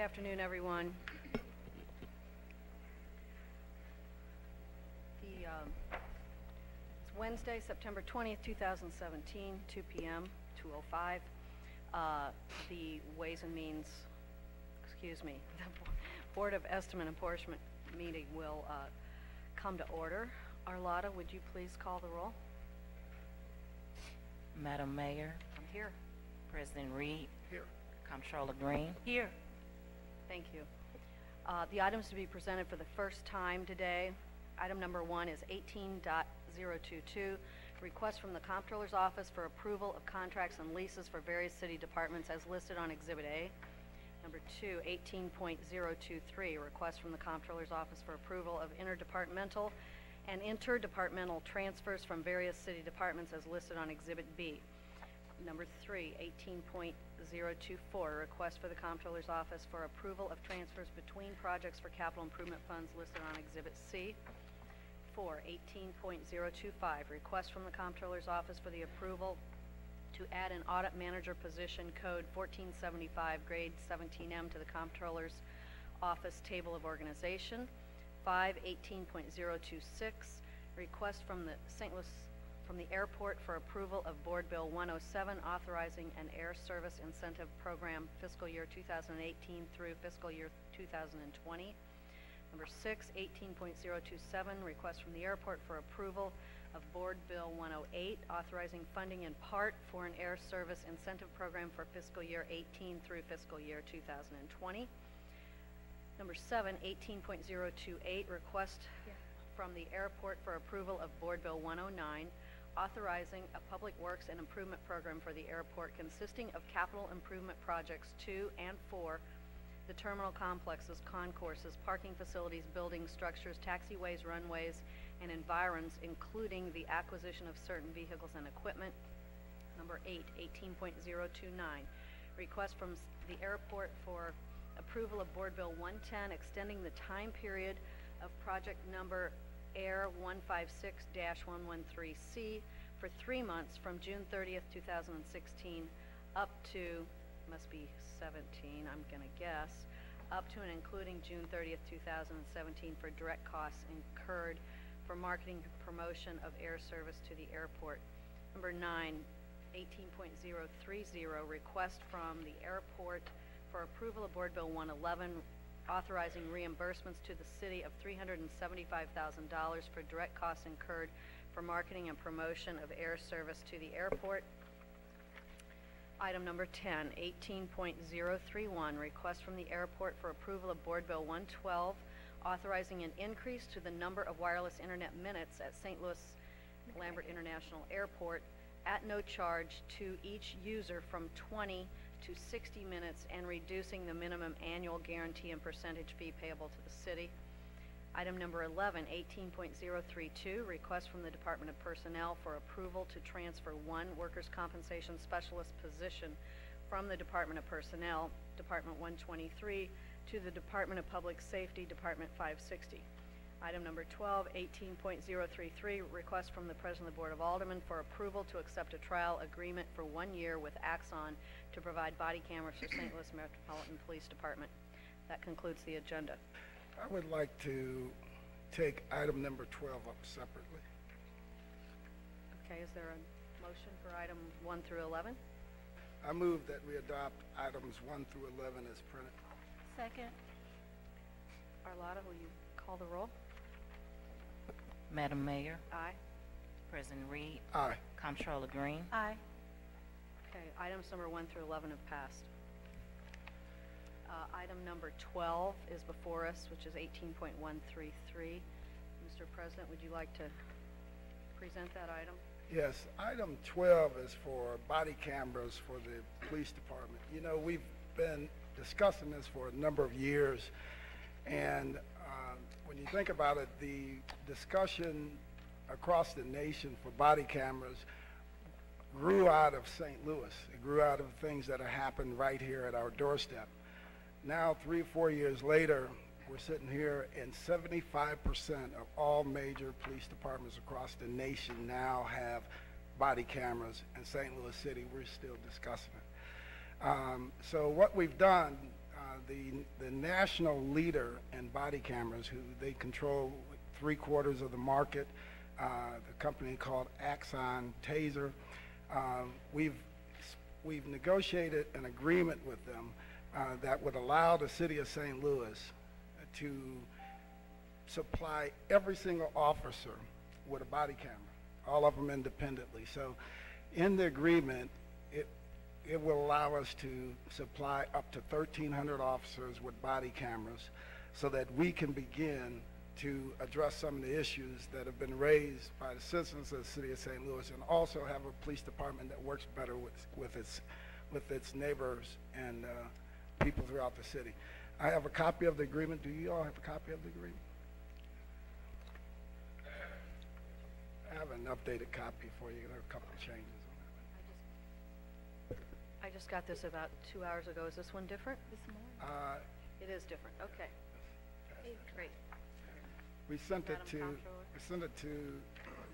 afternoon, everyone. It's Wednesday, September 20th, 2017, 2 p.m., 2:05. The Ways and Means, the Board of Estimate and Apportionment meeting will come to order. Arlotta, would you please call the roll? Madam Mayor. I'm here. President Reed. Here. Comptroller Green. Here. Thank you. The items to be presented for the first time today. Item number 1 is 18.022, request from the Comptroller's Office for approval of contracts and leases for various city departments as listed on Exhibit A. Number 2, 18.023, request from the Comptroller's Office for approval of interdepartmental and interdepartmental transfers from various city departments as listed on Exhibit B. Number 3, 18.024, request for the Comptroller's Office for approval of transfers between projects for capital improvement funds listed on Exhibit C. 4, 18.025, request from the Comptroller's Office for the approval to add an audit manager position code 1475 grade 17M to the Comptroller's Office table of organization. 5, 18.026, request from the from the airport for approval of Board Bill 107 authorizing an air service incentive program fiscal year 2018 through fiscal year 2020. Number 6, 18.027, request from the airport for approval of Board Bill 108 authorizing funding in part for an air service incentive program for fiscal year 18 through fiscal year 2020. Number 7, 18.028, request from the airport for approval of Board Bill 109 authorizing a public works and improvement program for the airport consisting of capital improvement projects to and for the terminal complexes, concourses, parking facilities, buildings, structures, taxiways, runways, and environs, including the acquisition of certain vehicles and equipment. Number 8, 18.029, request from the airport for approval of Board Bill 110 extending the time period of project number Air 156-113C for 3 months from June 30th, 2016 up to, must be 17, I'm gonna guess, up to and including June 30th, 2017 for direct costs incurred for marketing and promotion of air service to the airport. Number 9, 18.030, request from the airport for approval of Board Bill 111 authorizing reimbursements to the city of $375,000 for direct costs incurred for marketing and promotion of air service to the airport. Item number 10, 18.031, request from the airport for approval of Board Bill 112 authorizing an increase to the number of wireless internet minutes at St. Louis Lambert International Airport at no charge to each user from 20 to 60 minutes and reducing the minimum annual guarantee and percentage fee payable to the city. Item number 11, 18.032, request from the Department of Personnel for approval to transfer 1 workers' compensation specialist position from the Department of Personnel, Department 123, to the Department of Public Safety, Department 560. Item number 12, 18.033, request from the President of the Board of Aldermen for approval to accept a trial agreement for 1 year with Axon to provide body cameras for St. Louis Metropolitan Police Department. That concludes the agenda. I would like to take item number 12 up separately. Okay, is there a motion for item 1 through 11? I move that we adopt items 1 through 11 as printed. Second. Arlotta, will you call the roll? Madam Mayor. Aye. President Reed. Aye. Comptroller Green. Aye. Okay, items number 1 through 11 have passed. Item number 12 is before us, which is 18.133. Mr. President, would you like to present that item? Yes, item 12 is for body cameras for the police department. You know, we've been discussing this for a number of years, and when you think about it, the discussion across the nation for body cameras grew out of St. Louis. It grew out of things that have happened right here at our doorstep. Now, 3 or 4 years later, we're sitting here and 75% of all major police departments across the nation now have body cameras. In St. Louis City, we're still discussing it. So what we've done, the national leader in body cameras, who they control 3/4 of the market, the company called Axon Taser. We've negotiated an agreement with them that would allow the city of St. Louis to supply every single officer with a body camera, all of them independently. So in the agreement, it will allow us to supply up to 1,300 officers with body cameras so that we can begin to address some of the issues that have been raised by the citizens of the city of St. Louis, and also have a police department that works better with its neighbors and people throughout the city. I have a copy of the agreement. Do you all have a copy of the agreement? I have an updated copy for you. There are a couple of changes on I just got this about 2 hours ago. Is this one different? that. It is different. Okay. Great. We sent it Madam to Comptroller.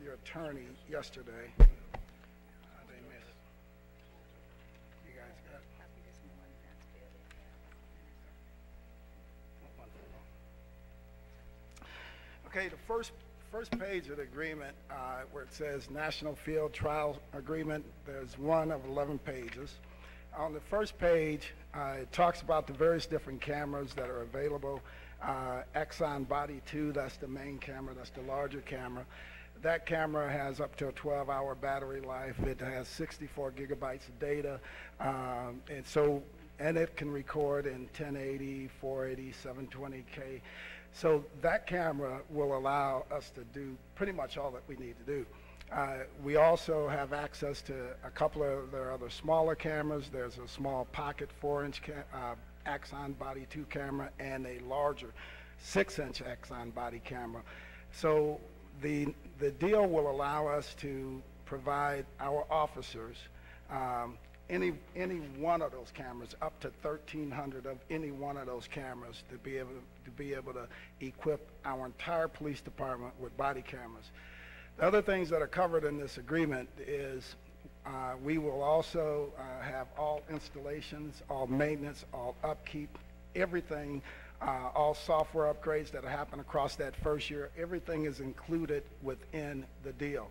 your attorney yesterday. They missed. You guys got it? Okay, the first page of the agreement, where it says National Field Trial Agreement, there's one of 11 pages. On the first page, it talks about the various different cameras that are available. Axon Body 2, that's the main camera, that's the larger camera. That camera has up to a 12-hour battery life. It has 64 gigabytes of data, and it can record in 1080, 480, 720K. So that camera will allow us to do pretty much all that we need to do. We also have access to a couple of their other smaller cameras. There's a small pocket 4-inch Axon Body 2 camera and a larger 6-inch Axon Body camera. So the deal will allow us to provide our officers any one of those cameras, up to 1,300 of any one of those cameras, to be able to equip our entire police department with body cameras. The other things that are covered in this agreement is we will also have all installations, all maintenance, all upkeep, everything, all software upgrades that happen across that first year. Everything is included within the deal.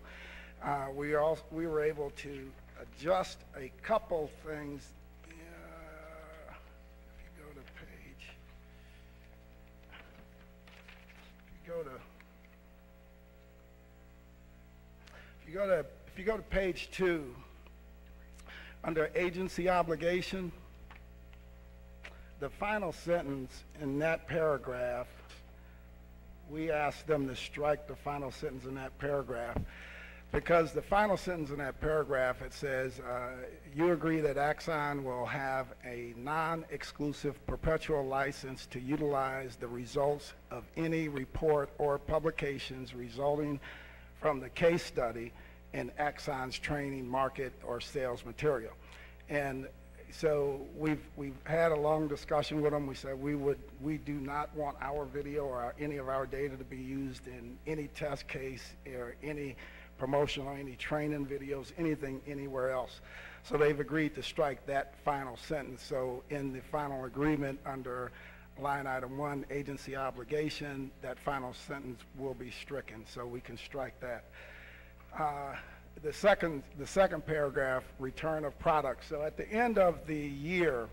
We were able to adjust a couple things. If you go to page, if you go to page 2, under agency obligation, the final sentence in that paragraph, we asked them to strike the final sentence in that paragraph, because the final sentence in that paragraph, it says, you agree that Axon will have a non-exclusive perpetual license to utilize the results of any report or publications resulting from the case study in Axon's training, market, or sales material. And so we've had a long discussion with them. We said we do not want our video or any of our data to be used in any test case or any promotional, any training videos, anything anywhere else. So they've agreed to strike that final sentence. So in the final agreement under line item 1, agency obligation, that final sentence will be stricken, so we can strike that. The second paragraph, return of product. So at the end of the year,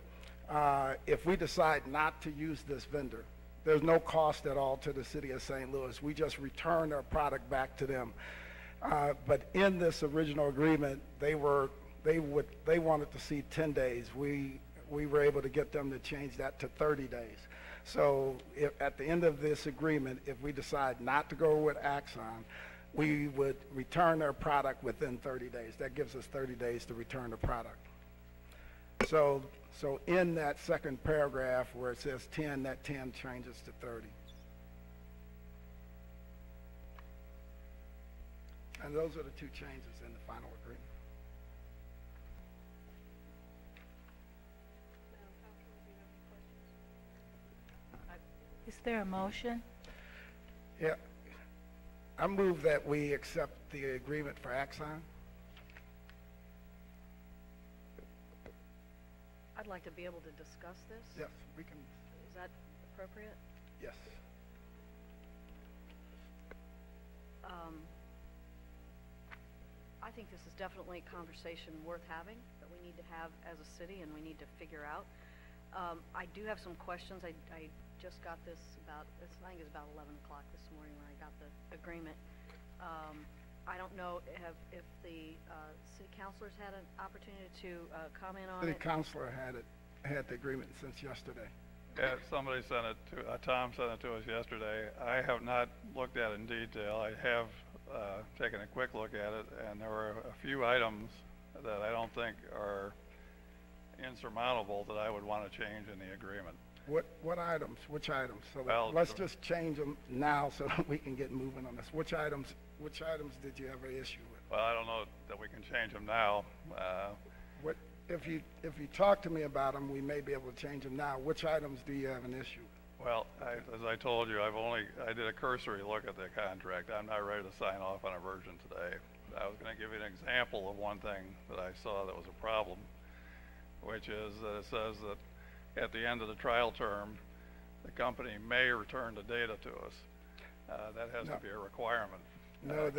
if we decide not to use this vendor, there's no cost at all to the city of St. Louis. We just return our product back to them. But in this original agreement, they wanted to see 10 days. We were able to get them to change that to 30 days. So at the end of this agreement, if we decide not to go with Axon, we would return their product within 30 days. That gives us 30 days to return the product. So in that second paragraph where it says 10, that 10 changes to 30. And those are the two changes in the final agreement. Is there a motion? Yeah. I move that we accept the agreement for Axon. I'd like to be able to discuss this. Yes, we can. Is that appropriate? Yes. I think this is definitely a conversation worth having that we need to have as a city and we need to figure out. I do have some questions. I just got this I think it was about 11 o'clock this morning when I got the agreement. I don't know if the city councilors had an opportunity to comment on it. City councilor had the agreement since yesterday. Yeah, somebody sent it to, Tom sent it to us yesterday. I have not looked at it in detail. I have taken a quick look at it, and there were a few items that I don't think are insurmountable that I would want to change in the agreement. What items? Which items? So Well, let's just change them now so that we can get moving on this. Which items did you have an issue with? Well, I don't know that we can change them now. What if you talk to me about them, we may be able to change them now. Which items do you have an issue with? Well, as I told you, I did a cursory look at the contract. I'm not ready to sign off on a version today. I was going to give you an example of one thing that I saw that was a problem, which is that it says that at the end of the trial term, the company may return the data to us. That has to be a requirement. No, it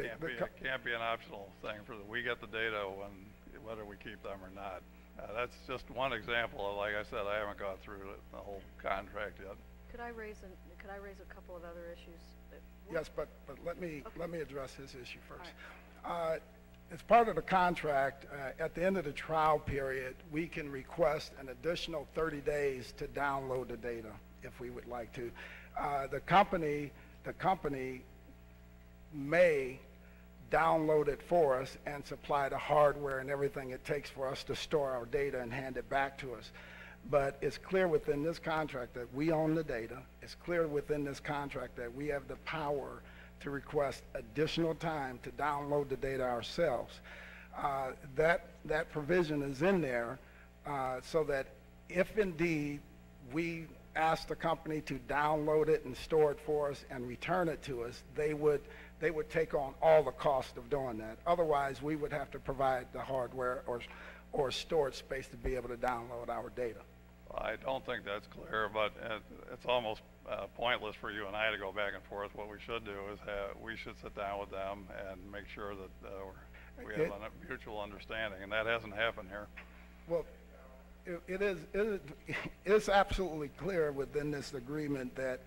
can't be an optional thing for we get the data whether we keep them or not. That's just one example. Like I said, I haven't gone through the whole contract yet. Could I raise a couple of other issues? Yes, but let me address his issue first. Right. As part of the contract, at the end of the trial period, we can request an additional 30 days to download the data if we would like to. The company may download it for us and supply the hardware and everything it takes for us to store our data and hand it back to us. But it's clear within this contract that we own the data. It's clear within this contract that we have the power to request additional time to download the data ourselves. That provision is in there so that if indeed we ask the company to download it and store it for us and return it to us, they would take on all the cost of doing that. Otherwise, we would have to provide the hardware or storage space to be able to download our data. I don't think that's clear, but it's almost pointless for you and I to go back and forth. What we should do is we should sit down with them and make sure that we have a mutual understanding, and that hasn't happened here. Well, it is absolutely clear within this agreement that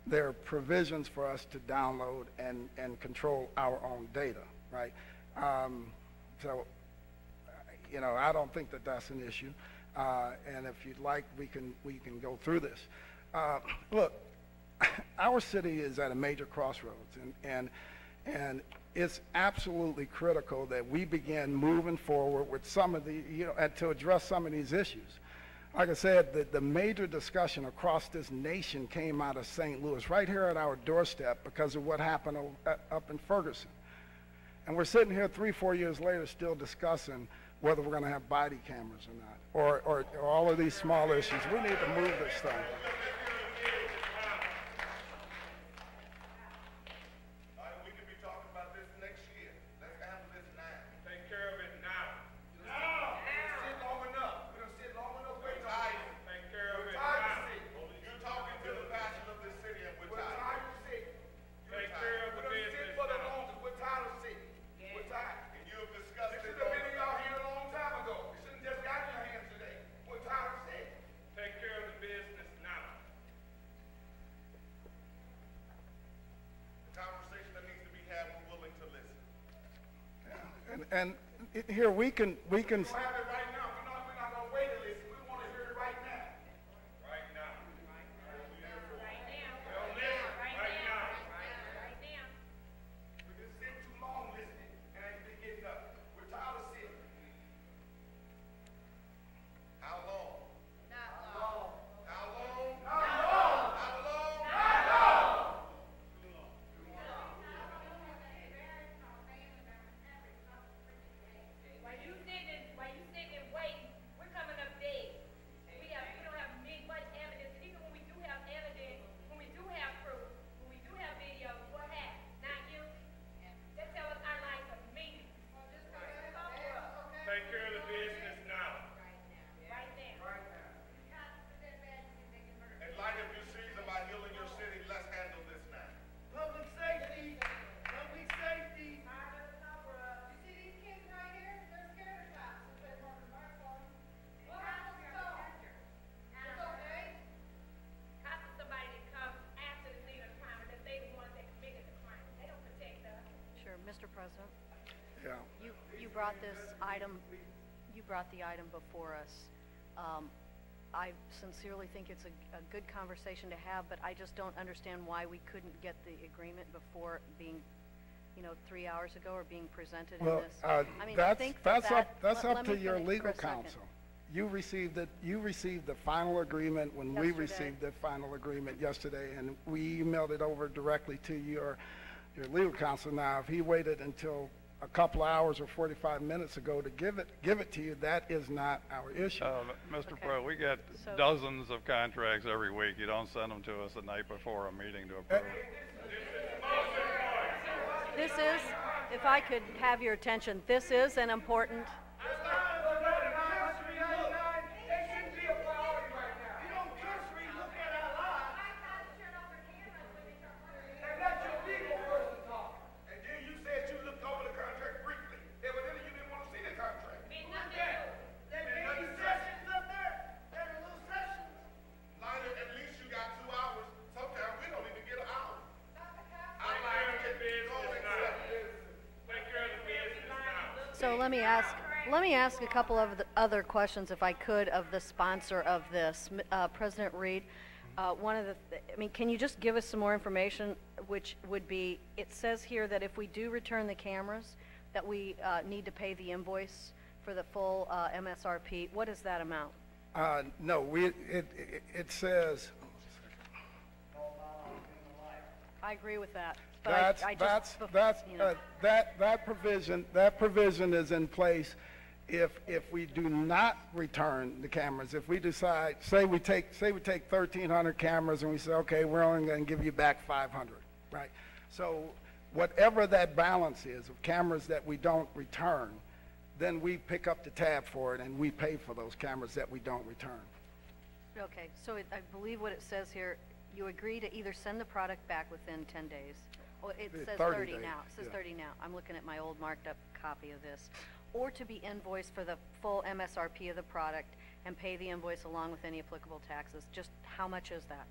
there are provisions for us to download and control our own data, right? So, I don't think that that's an issue. And if you'd like, we can go through this. Look, our city is at a major crossroads, and it's absolutely critical that we begin moving forward with some of the, to address some of these issues. Like I said, the major discussion across this nation came out of St. Louis, right here at our doorstep, because of what happened up in Ferguson. And we're sitting here 3-4 years later still discussing whether we're going to have body cameras or not, or all of these small issues. We need to move this thing. We could be talking about this next year. Let's handle this now. Take care of it now. Now! We don't sit long enough. We don't sit long enough. We're tired. Take care of it now. You're talking to the passion of this city, and we're tired. Take care of the business now. We're tired of city. We're tired. And you have discussed it. Should have been in y'all here a long time ago. You shouldn't just got in your hands today. We're tired of city. Take care of the business now. The conversation that needs to be had, we're willing to listen. And here we can. We don't have it right now. We're not going to wait to listen. We want to hear it right now. Right now. Right now. Well, listen. Right now. Right now. We've been sitting too long listening and ain't been getting up. We're tired of sitting. How long? Not long. How long? Not long. How long? Not long. Too long. Why you sitting brought this item, the item before us. I sincerely think it's a good conversation to have, but I just don't understand why we couldn't get the agreement before being, 3 hours ago or being presented in Well, this. I mean, I that's, think that's that, up, that's let up me to your finish for legal a second. counsel. You received the final agreement when we Yesterday. received the final agreement yesterday, and we emailed it over directly to your legal counsel. Now, if he waited until a couple hours or 45 minutes ago to give it to you, that is not our issue. Mr. Okay. Pro, we get So- dozens of contracts every week. You don't send them to us the night before a meeting to approve. This is, if I could have your attention, this is an important, And then you said you looked over the contract briefly. Evidently, you didn't want to see the contract. Lionel, at least you got 2 hours. Sometimes we don't even get an hour. I'm like, so let me ask a couple of the other questions, if I could, of the sponsor of this. President Reed, one of the, can you just give us some more information, which would be, it says here that if we do return the cameras, that we need to pay the invoice for the full MSRP. What is that amount? No, it says, I agree with that. But that provision is in place if we do not return the cameras. If we decide, say we take 1,300 cameras and we say, okay, we're only going to give you back 500, right? So whatever that balance is of cameras that we don't return, then we pick up the tab for it and we pay for those cameras that we don't return. Okay, so I believe what it says here, you agree to either send the product back within 10 days. Oh, it says 30 30 days, now. It says yeah. 30 now. I'm looking at my old marked up copy of this. Or to be invoiced for the full MSRP of the product and pay the invoice along with any applicable taxes. Just how much is that?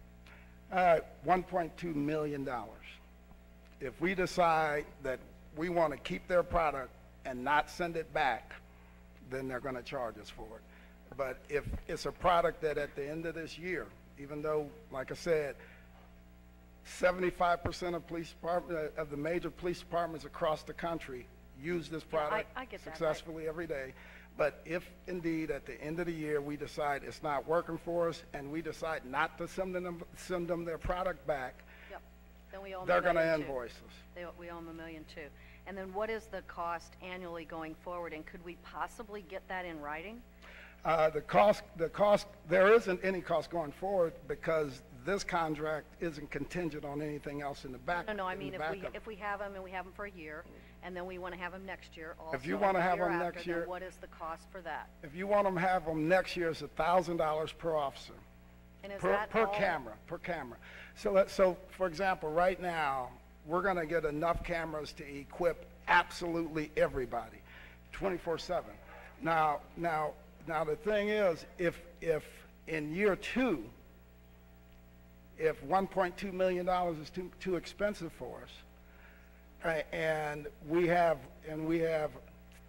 $1.2 million. If we decide that we want to keep their product and not send it back, then they're going to charge us for it. But if it's a product that at the end of this year, even though, like I said, 75% of the major police departments across the country use this Yeah, product I get that, right. successfully every day. But if indeed at the end of the year we decide it's not working for us and we decide not to send them their product back, Yep. Then we owe them they're $1.2 going to million. invoice us. We owe them $1.2 million. And then what is the cost annually going forward? And could we possibly get that in writing? The cost, there isn't any cost going forward because this contract isn't contingent on anything else in the back. No, I in the mean, backup. if we have them and we have them for a year, and then we want to have them next year also. If you want to and the have year them after, next then year- what is the cost for that? If you want them to have them next year, it's $1,000 per officer. And is Per that all? camera. So for example, right now, we're going to get enough cameras to equip absolutely everybody, 24/7. Now the thing is, if in year 2, if $1.2 million is too expensive for us, and we have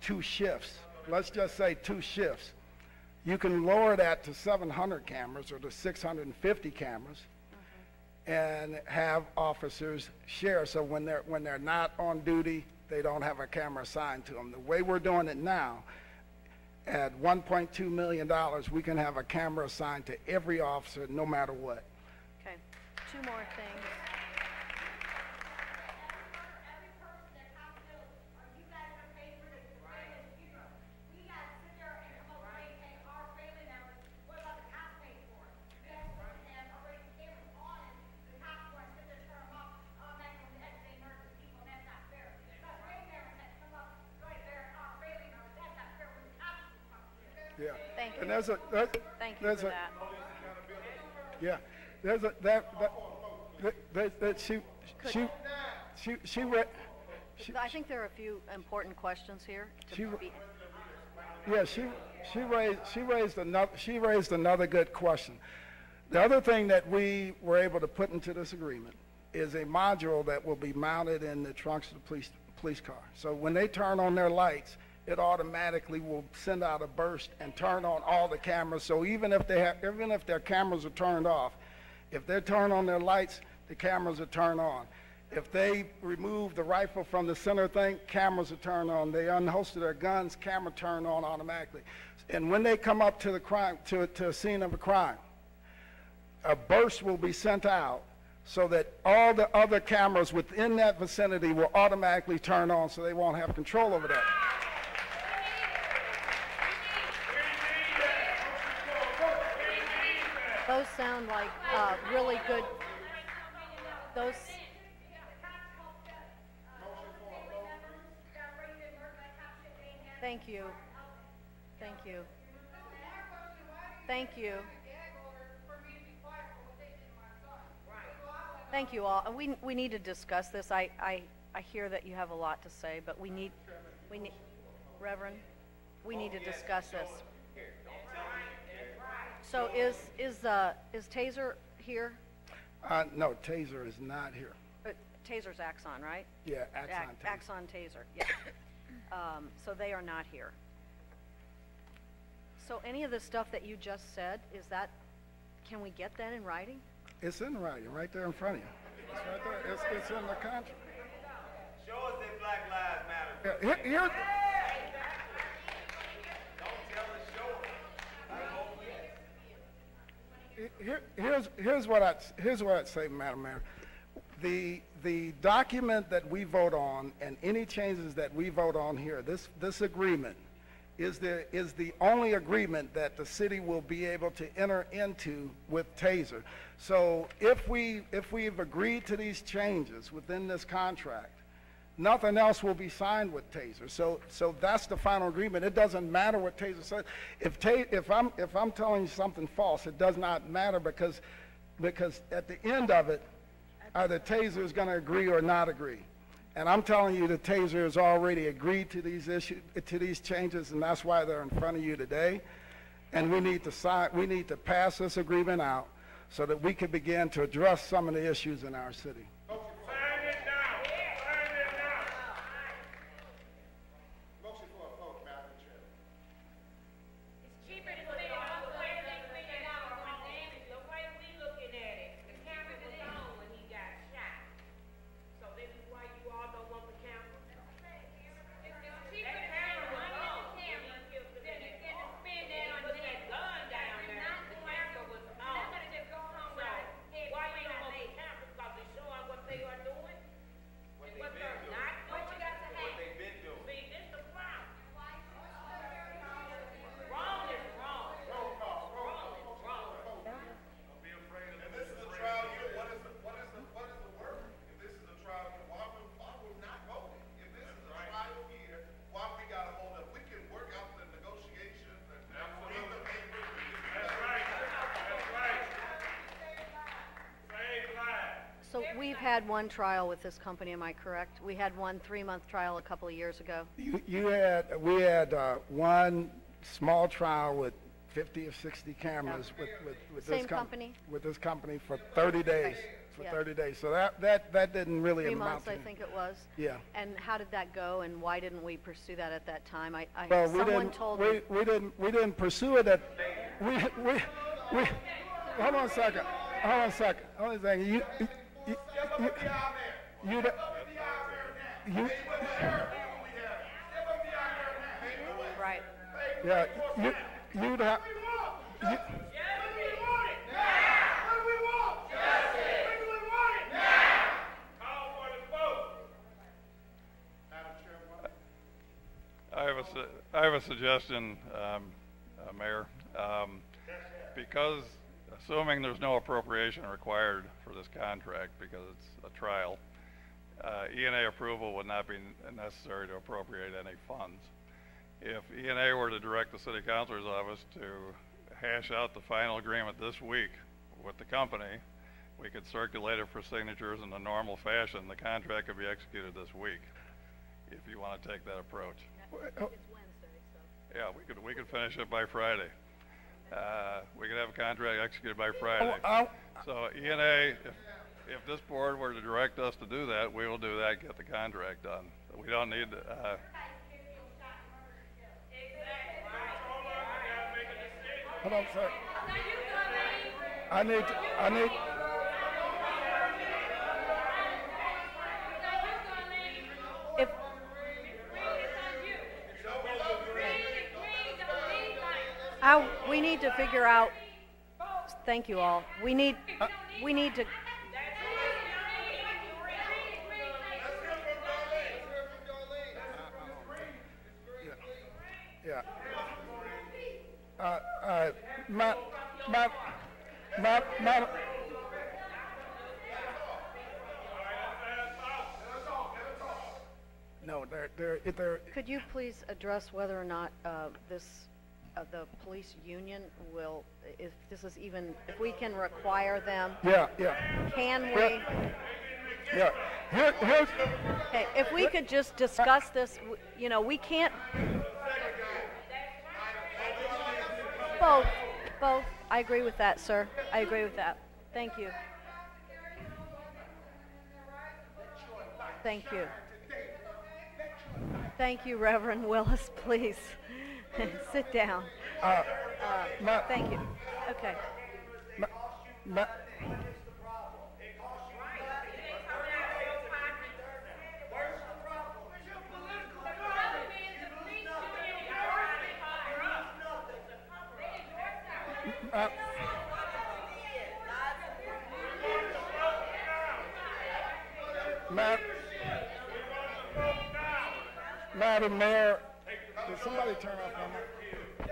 2 shifts, let's just say 2 shifts, you can lower that to 700 cameras or to 650 cameras and have officers share. So when they're not on duty, they don't have a camera assigned to them. The way we're doing it now, at $1.2 million, we can have a camera assigned to every officer no matter what. Okay, 2 more things. Every person that comes to, are you guys gonna pay for the family's funeral? We gotta sit there and come up and pay our family members, what about the cops pay for it? We have to have already cameras on it, the cops want to sit there, turn them off, automatically the next day murder people, and that's not fair. But family members that come up, right there, our family members, that's not fair when the cops will come through. Yeah. Thank you. And there's a, Thank you there's for a, that. yeah, there's a, she read, I think there are a few important questions here. to She- be- yeah, she raised another good question. The other thing that we were able to put into this agreement is a module that will be mounted in the trunks of the police car. So when they turn on their lights, it automatically will send out a burst and turn on all the cameras. So even if their cameras are turned off, if they turn on their lights, the cameras are turned on. If they remove the rifle from the center thing, cameras are turned on. They unholster their guns, camera turn on automatically. And when they come up to the crime, to a scene of a crime, a burst will be sent out so that all the other cameras within that vicinity will automatically turn on, so they won't have control over that. Those sound like really good. Those. Thank you. Thank you. Thank you. Thank you all. We need to discuss this. I hear that you have a lot to say, but we need, Reverend, we need to discuss this. So is Taser here? No, Taser is not here. Taser's Axon, right? Yeah, Axon Taser. Axon Taser, yeah. So they are not here. So any of the stuff that you just said, can we get that in writing? It's in writing, right there in front of you. It's right there. It's in the contract. Show us that Black Lives Matter. Here, here's what I'd say, Madam Mayor. The document that we vote on and any changes that we vote on here, this agreement is the only agreement that the city will be able to enter into with Taser. So if we've agreed to these changes within this contract, nothing else will be signed with Taser. So that's the final agreement. It doesn't matter what Taser says. If I'm telling you something false, it does not matter because at the end of it, either Taser is going to agree or not agree. And I'm telling you that Taser has already agreed to these changes, and that's why they're in front of you today. And we need to pass this agreement out so that we can begin to address some of the issues in our city. So we've had one trial with this company, am I correct? We had one 3-month trial a couple of years ago. We had one small trial with 50 or 60 cameras with Same this company? With this company for 30 days. For Yeah. 30 days. So that didn't really 3 amount months, to I think it was. Yeah. And how did that go, and why didn't we pursue that at that time? Well, Someone told me. we didn't pursue it. We hold on a second. Right. Yeah, you'd have. I have a suggestion, Mayor. Because assuming there's no appropriation required for this contract because it's a trial, E&A approval would not be necessary to appropriate any funds. If E&A were to direct the City Councilor's office to hash out the final agreement this week with the company, we could circulate it for signatures in the normal fashion. The contract could be executed this week, if you want to take that approach. It's Wednesday, so. Yeah, we could finish it by Friday. We could have a contract executed by Friday. So E&A, if this board were to direct us to do that, we will do that, get the contract done. We don't need to, Hold on a second. I need, If, we need to figure out, thank you all, we need to, yeah. Madam, no, they're, could you please address whether or not the police union will, if this is even, if we can require them? yeah. Can we? Yeah. Here's, Okay, if we could just discuss this, you know, we can't. Both. I agree with that, sir. I agree with that. Thank you. Thank you. Thank you, Reverend Willis, please. Sit down. Thank you. Okay. Madam Mayor, did somebody turn off my mic?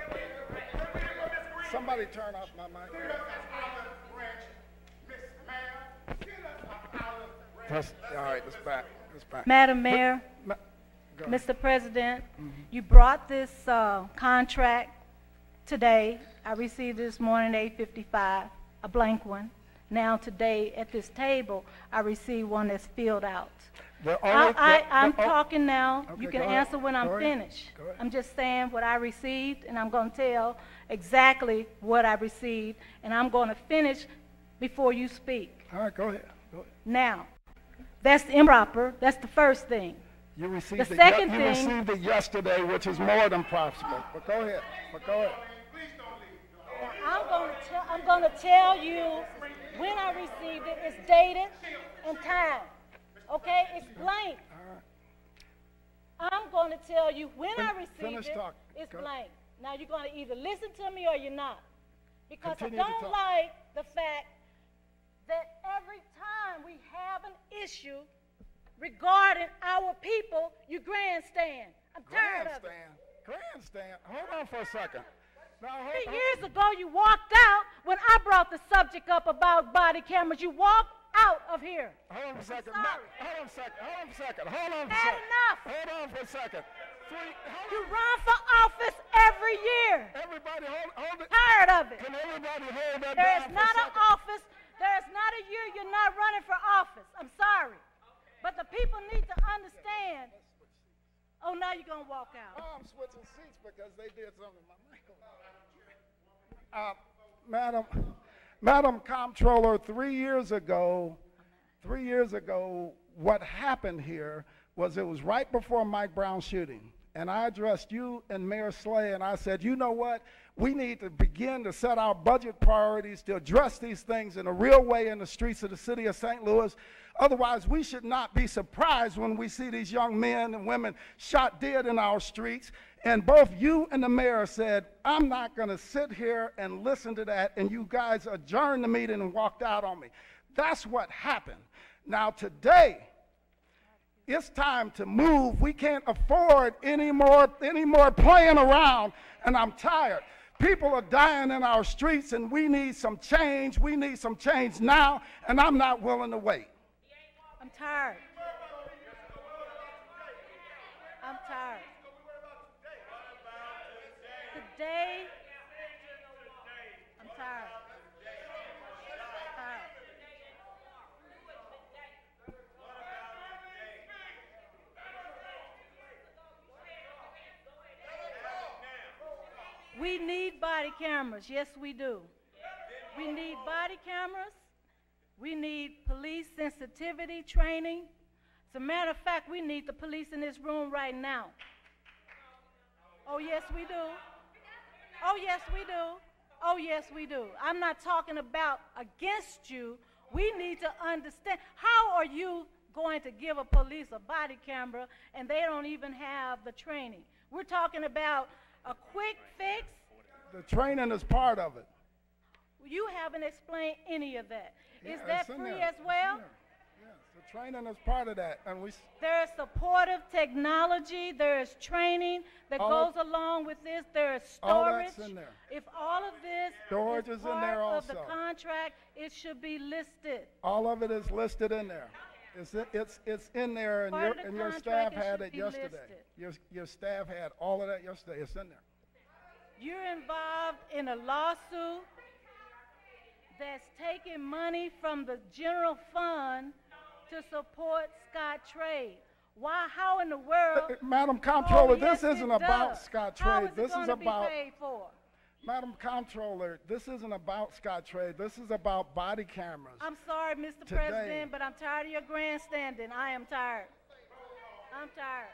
Somebody turn off my mic. All right, it's back. Madam Mayor, Go ahead. Mr. President, you brought this contract today. I received it this morning at 8:55, a blank one. Now today at this table, I received one that's filled out. I'm talking now. Okay, You can go ahead. answer when I'm Go ahead. finished. Go ahead. I'm just saying what I received, and I'm going to tell exactly what I received, and I'm going to finish before you speak. All right, go ahead. Now, that's improper. That's the first thing. You received The second you thing- received it yesterday, which is more than possible. But go ahead. I'm going to tell you when I received it. It's dated and time. Okay? It's blank. I'm going to tell you when I received Finish it. talking. It's Go. blank. Now you're going to either listen to me or you're not. Because Continue I to don't talk. like the fact that every time we have an issue regarding our people, you grandstand. I'm tired of it. Grandstand. Hold on for a second. Now, 3 years ago, you walked out when I brought the subject up about body cameras. You walked out of here. Hold on for a second. sorry. Hold on for a second. Had enough. Hold on for a second. You run for office every year. Everybody, hold it. Tired of it. Can everybody hold that There down is for a not an second? office. There is not a year you're not running for office. I'm sorry. But the people need to understand. Oh, now you're going to walk out. Oh, I'm switching seats because they did something to my mic. Madam Comptroller, 3 years ago, what happened here was it was right before Mike Brown's shooting. And I addressed you and Mayor Slay, and I said, you know what? We need to begin to set our budget priorities to address these things in a real way in the streets of the city of St. Louis. Otherwise, we should not be surprised when we see these young men and women shot dead in our streets. And both you and the mayor said, I'm not going to sit here and listen to that, and you guys adjourned the meeting and walked out on me. That's what happened. Now today, it's time to move. We can't afford any more playing around, and I'm tired. People are dying in our streets, and we need some change. We need some change now, and I'm not willing to wait. I'm tired. I'm tired. Today, I'm tired. We need body cameras. Yes, we do. We need body cameras. We need police sensitivity training. As a matter of fact, we need the police in this room right now. Oh, yes, we do. Oh, yes, we do. Oh, yes, we do. I'm not talking about against you. We need to understand, how are you going to give a police a body camera and they don't even have the training? We're talking about a quick fix. The training is part of it. You haven't explained any of that. Is Yeah, that it's in free there. as It's in well? there. Yes, the training is part of that, and There's supportive technology, there's training that All goes along with this, there's all storage. that's in there. If all of this Storage is is in part there of the also. contract, it should be listed. all of it is listed in there. It's in there, and Part of the your staff contract, it had should it be yesterday. listed. Your staff had all of that yesterday. It's in there. You're involved in a lawsuit that's taking money from the general fund to support Scottrade. Why, how in the world? Madam Comptroller, Oh, yes, this isn't it about does. Scottrade. How is it This is gonna be about, paid for? Madam Comptroller, this isn't about Scottrade. This is about body cameras. I'm sorry, Mr. Today. President, but I'm tired of your grandstanding. I am tired. I'm tired.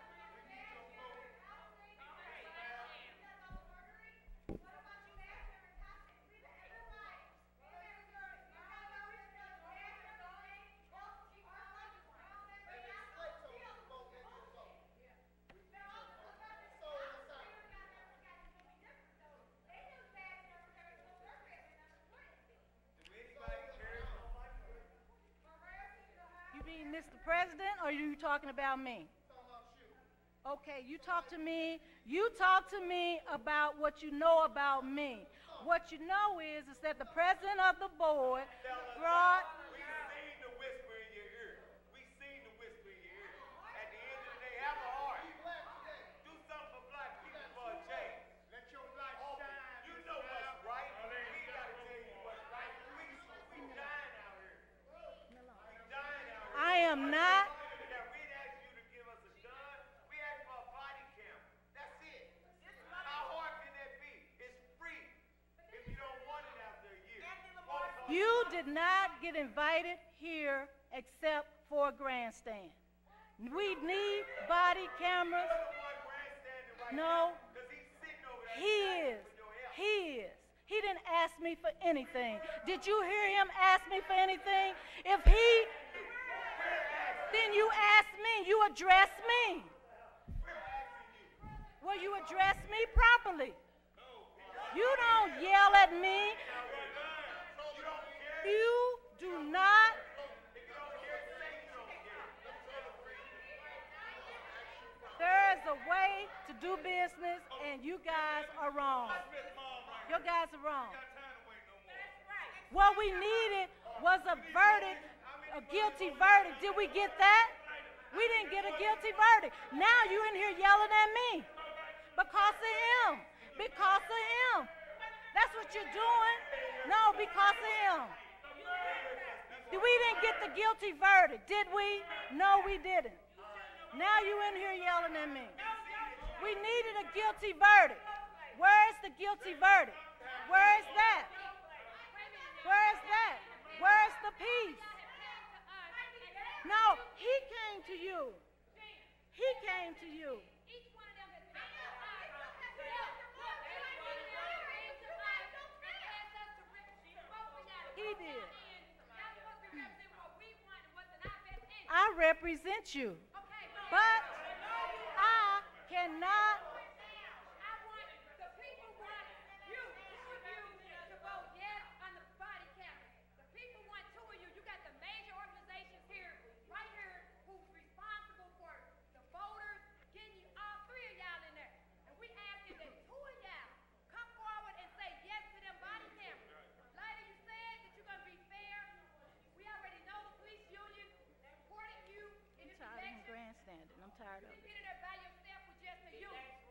You mean Mr. President, or are you talking about me? Okay, you talk to me. You talk to me about what you know about me. What you know is that the president of the board brought. We seen the whisper in your ear. We seen the whisper in your ear. At the end of the day, have a heart. Do something for black people for a change. Let your light shine. You know what's right. We ain't gotta tell you what's right. We dying out here. We dying out here. I am not. That we'd ask you to give us a gun. We asked for a body cam. That's it. How hard can that be? It's free. If you don't want it after a year. You did not get invited here except for a grandstand. We need body cameras. No, he is. He is. He didn't ask me for anything. Did you hear him ask me for anything? If he, then you asked me. You addressed me. Well, you addressed me properly. You don't yell at me. You do not. There is a way to do business, and you guys are wrong. You guys are wrong. What we needed was a verdict, a guilty verdict. Did we get that? We didn't get a guilty verdict. Now you in here yelling at me because of him. Because of him. That's what you're doing. No, because of him. We didn't get the guilty verdict, did we? No, we didn't. Now you in here yelling at me. We needed a guilty verdict. Where is the guilty verdict? Where is that? Where is that? Where is the peace? No, he came to you. He came to you. He did. I represent you, but I cannot. I'm tired of him grandstanding. I'm tired of it. You get in there by yourself with just a youth.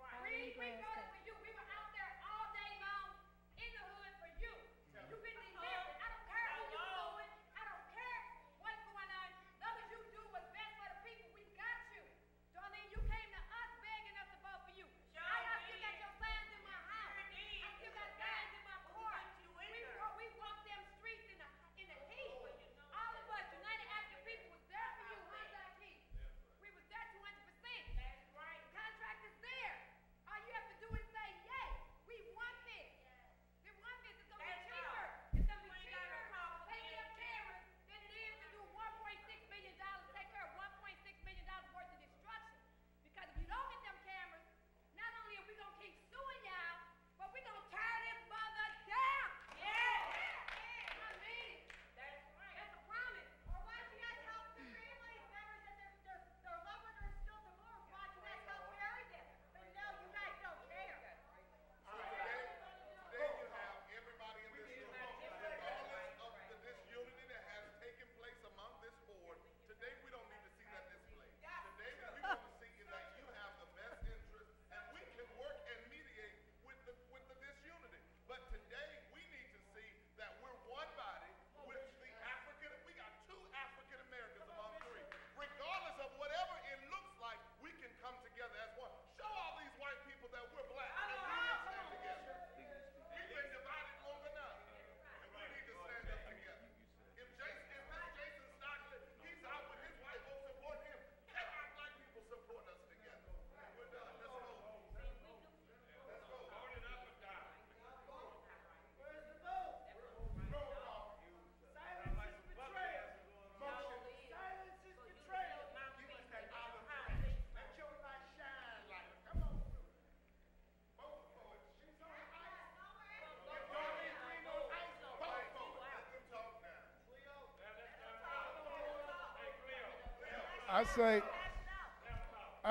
I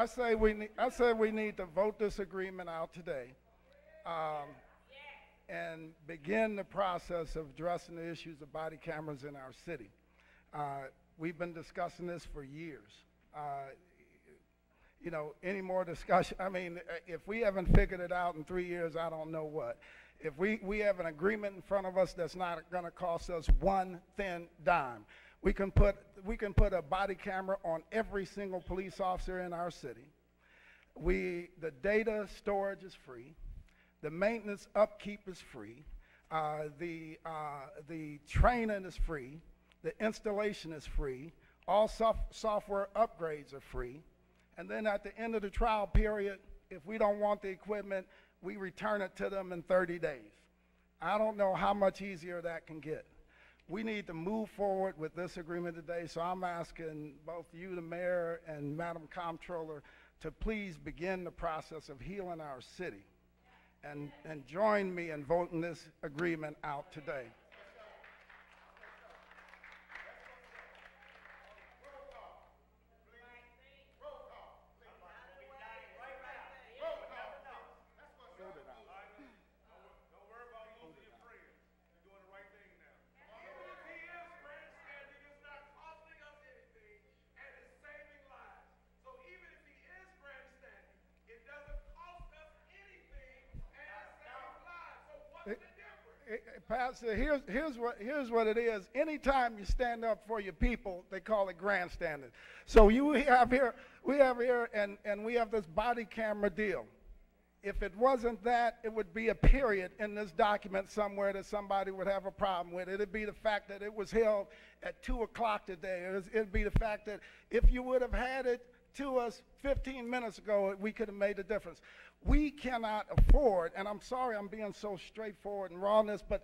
say we need to vote this agreement out today, and begin the process of addressing the issues of body cameras in our city. We've been discussing this for years. You know, any more discussion? I mean, if we haven't figured it out in 3 years, I don't know what. If we have an agreement in front of us that's not going to cost us one thin dime, we can put a body camera on every single police officer in our city. The data storage is free. The maintenance upkeep is free. The training is free. The installation is free. All software upgrades are free. And then at the end of the trial period, if we don't want the equipment, we return it to them in 30 days. I don't know how much easier that can get. We need to move forward with this agreement today, so I'm asking both you, the mayor, and Madam Comptroller, to please begin the process of healing our city and join me in voting this agreement out today. Pastor, here's what it is. Anytime you stand up for your people, they call it grandstanding. So we have here, and we have this body camera deal. If it wasn't that, it would be a period in this document somewhere that somebody would have a problem with. It'd be the fact that it was held at 2 o'clock today. It'd be the fact that if you would have had it to us 15 minutes ago, we could have made a difference. We cannot afford, and I'm sorry I'm being so straightforward and raw on this, but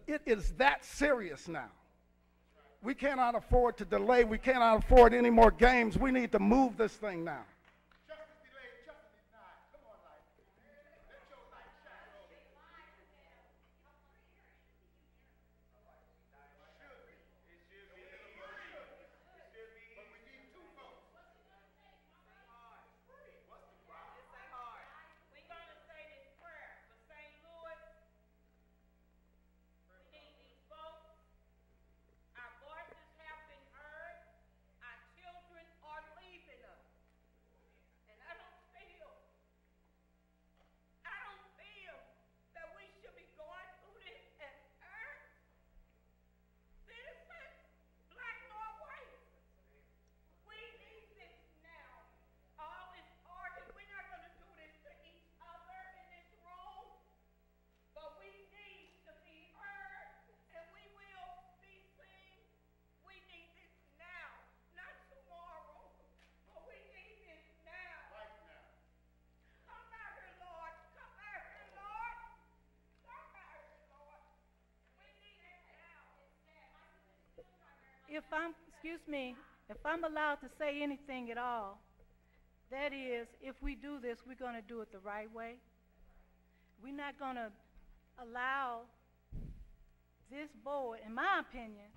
it is that serious now. We cannot afford to delay. We cannot afford any more games. We need to move this thing now. Justice delayed, justice denied. Come on, light. Let your light shine on me. It should be. But we need 2 votes. What's the problem? This ain't hard. We're gonna say this prayer for St. Louis. We need these votes. Our voices have been heard. Our children are leaving us. And I don't feel that we should be going through this as earth citizens, black nor white. We need this now. All this arguing, we're not gonna do this to each other in this room, but we need to be heard, and we will be seen. We need this now, not tomorrow, but we need this now. Right now. Come out here, Lord. Come out here, Lord. Come out here, Lord. We need it now. If I'm allowed to say anything at all, that is, if we do this, we're going to do it the right way. We're not going to allow this board, in my opinion,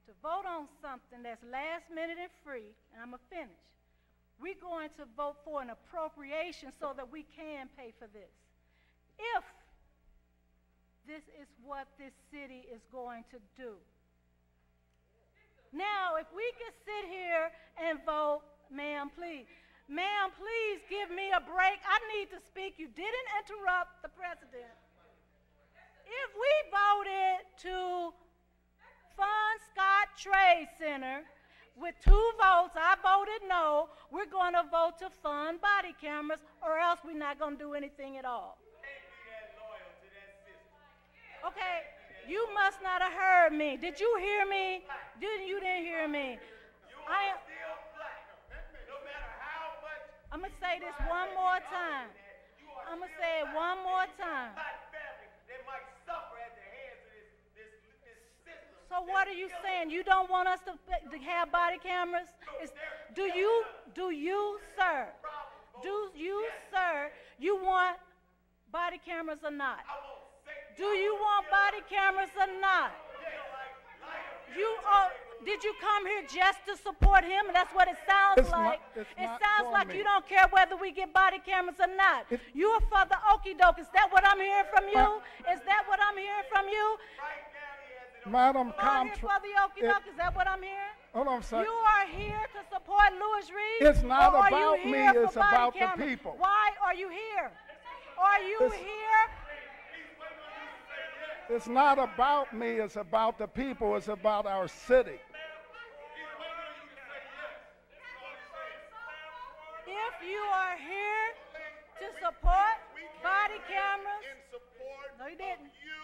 to vote on something that's last minute and free, and I'm going to finish. We're going to vote for an appropriation so that we can pay for this. If this is what this city is going to do. Now, if we can sit here and vote, ma'am, please give me a break. I need to speak. You didn't interrupt the president. If we voted to fund Scott Trade Center with 2 votes, I voted no, we're going to vote to fund body cameras, or else we're not going to do anything at all. Okay, you must not have heard me. Did you hear me? You didn't hear me. I'm going to say this one more time. I'm going to say it one more time. So what are you saying? You don't want us to have body cameras? Do you, sir, you want body cameras or not? Do you want body cameras or not? Did you come here just to support him? And that's what it sounds It's not- like. it's It not sounds for like me. you don't care whether we get body cameras or not. You are for the okey doke. Is that what I'm hearing from you? Is that what I'm hearing from you? Madam You are here Comptroller, for the okey doke. Is that what I'm hearing? hold on a second. You are here to support Louis Reed? It's not or are you about me, here for it's body about the cameras? people. Why are you here? Are you It's- here? It's not about me, it's about the people, it's about our city. If you are here to support body cameras, In support No, you didn't. of you,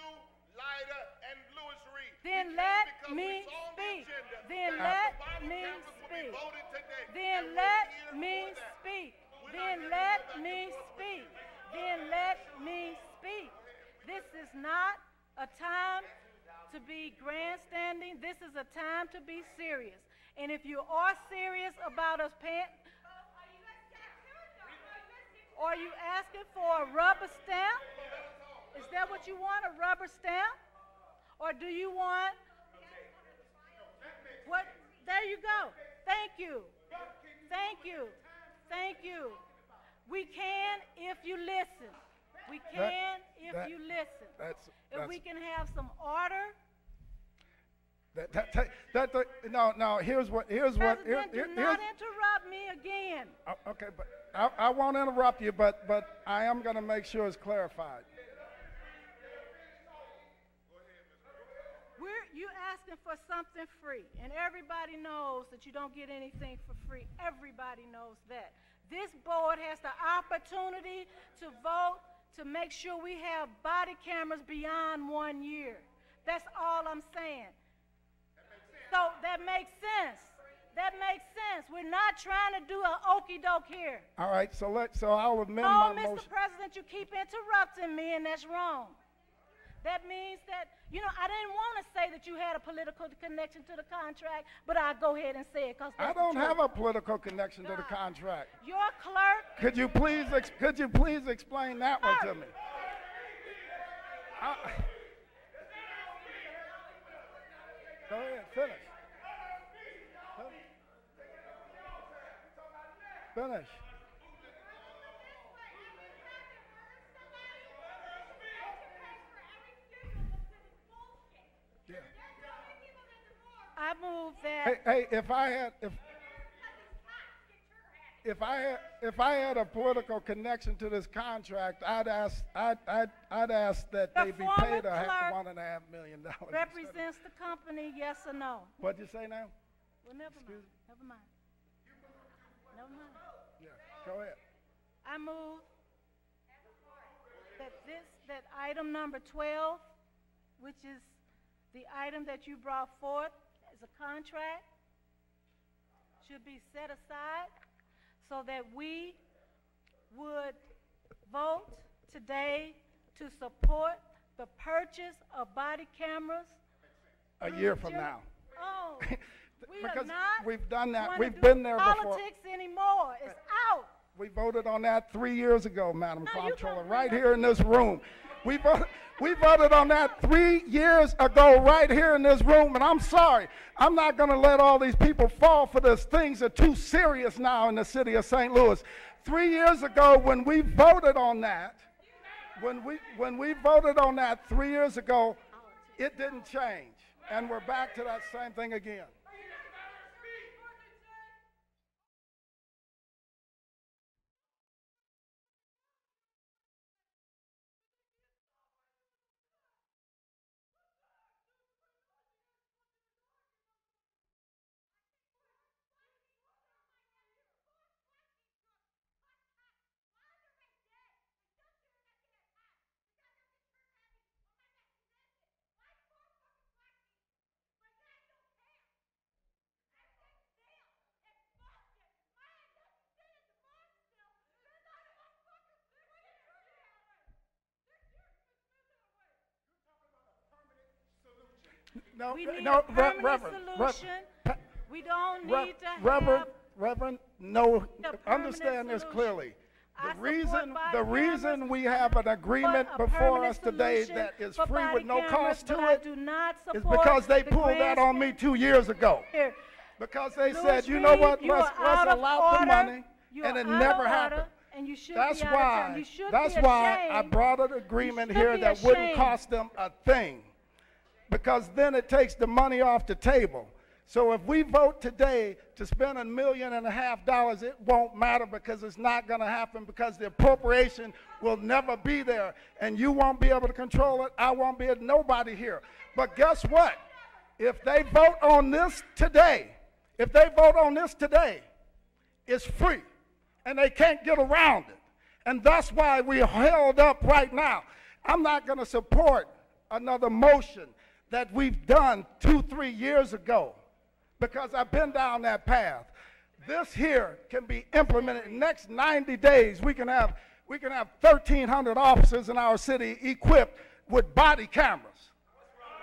Lyda, and Louis Reed. then We let came because me we saw the speak. agenda Then that let the body me cameras will be speak. voted today. Then And let we're here me for that. speak. We're Then not let gonna go back me and forth with speak. you. Then let me speak. This is not a time to be grandstanding. This is a time to be serious. And if you are serious about us paying, or are you asking for a rubber stamp? Is that what you want, a rubber stamp? Or do you want what? There you go. Thank you. Thank you. Thank you. We can if you listen. We can if that- you listen. That's, If we can have some order. no, here's what, President, do not interrupt me again. okay, but I won't interrupt you, but I am going to make sure it's clarified. You asking for something free, and everybody knows that you don't get anything for free. Everybody knows that. This board has the opportunity to vote to make sure we have body cameras beyond 1 year. That's all I'm saying. So that makes sense. That makes sense. We're not trying to do an okey doke here. All right, so I'll amend No, my Mr. motion. President, you keep interrupting me, and that's wrong. That means that, I didn't want to say that you had a political connection to the contract, but I'll go ahead and say it because I don't have a political connection to the contract. Your clerk, Could you please explain that one to me? Go ahead, finish. Finish. Yeah. I move that. Hey, if I had a political connection to this contract, I'd ask that The they be former paid clerk $1.5 million. represents the company, yes or no? What'd you say now? Well, never mind. Never mind. Never mind. Yeah, go ahead. I move that item number 12, which is the item that you brought forth as a contract, should be set aside so that we would vote today to support the purchase of body cameras. A year from now. Oh, we are Because not we've done that. wanna We've do been there before. politics anymore. It's out. We voted on that 3 years ago, Madam No, you Comptroller, don't right bring here in this room. We voted on that 3 years ago right here in this room, and I'm sorry. I'm not going to let all these people fall for this. Things are too serious now in the city of St. Louis. 3 years ago when we voted on that, when we voted on that 3 years ago, it didn't change, and we're back to that same thing again. No, We need no, a permanent Reverend, solution. We don't need to have Reverend, no, a permanent understand this solution. clearly. I The support reason, body the reason cameras. we have an agreement Support a before permanent us today solution that is for free body with no cameras, cost but to I it do not is support because they the pulled that on me 2 years ago. Here. Because they Louis said, you know Reed, what, you let's are out of allow the order. money, You and are it out never of happened. order, and you should That's be out of time. why, You should that's be why I ashamed. brought an agreement should here be that wouldn't ashamed. cost them a thing. Because then it takes the money off the table. So if we vote today to spend $1.5 million, it won't matter because it's not going to happen because the appropriation will never be there. And you won't be able to control it. I won't be able, nobody here. But guess what? If they vote on this today, it's free. And they can't get around it. And that's why we're held up right now. I'm not going to support another motion that we've done 2-3 years ago because I've been down that path. This here can be implemented in the next 90 days. We can have 1,300 officers in our city equipped with body cameras.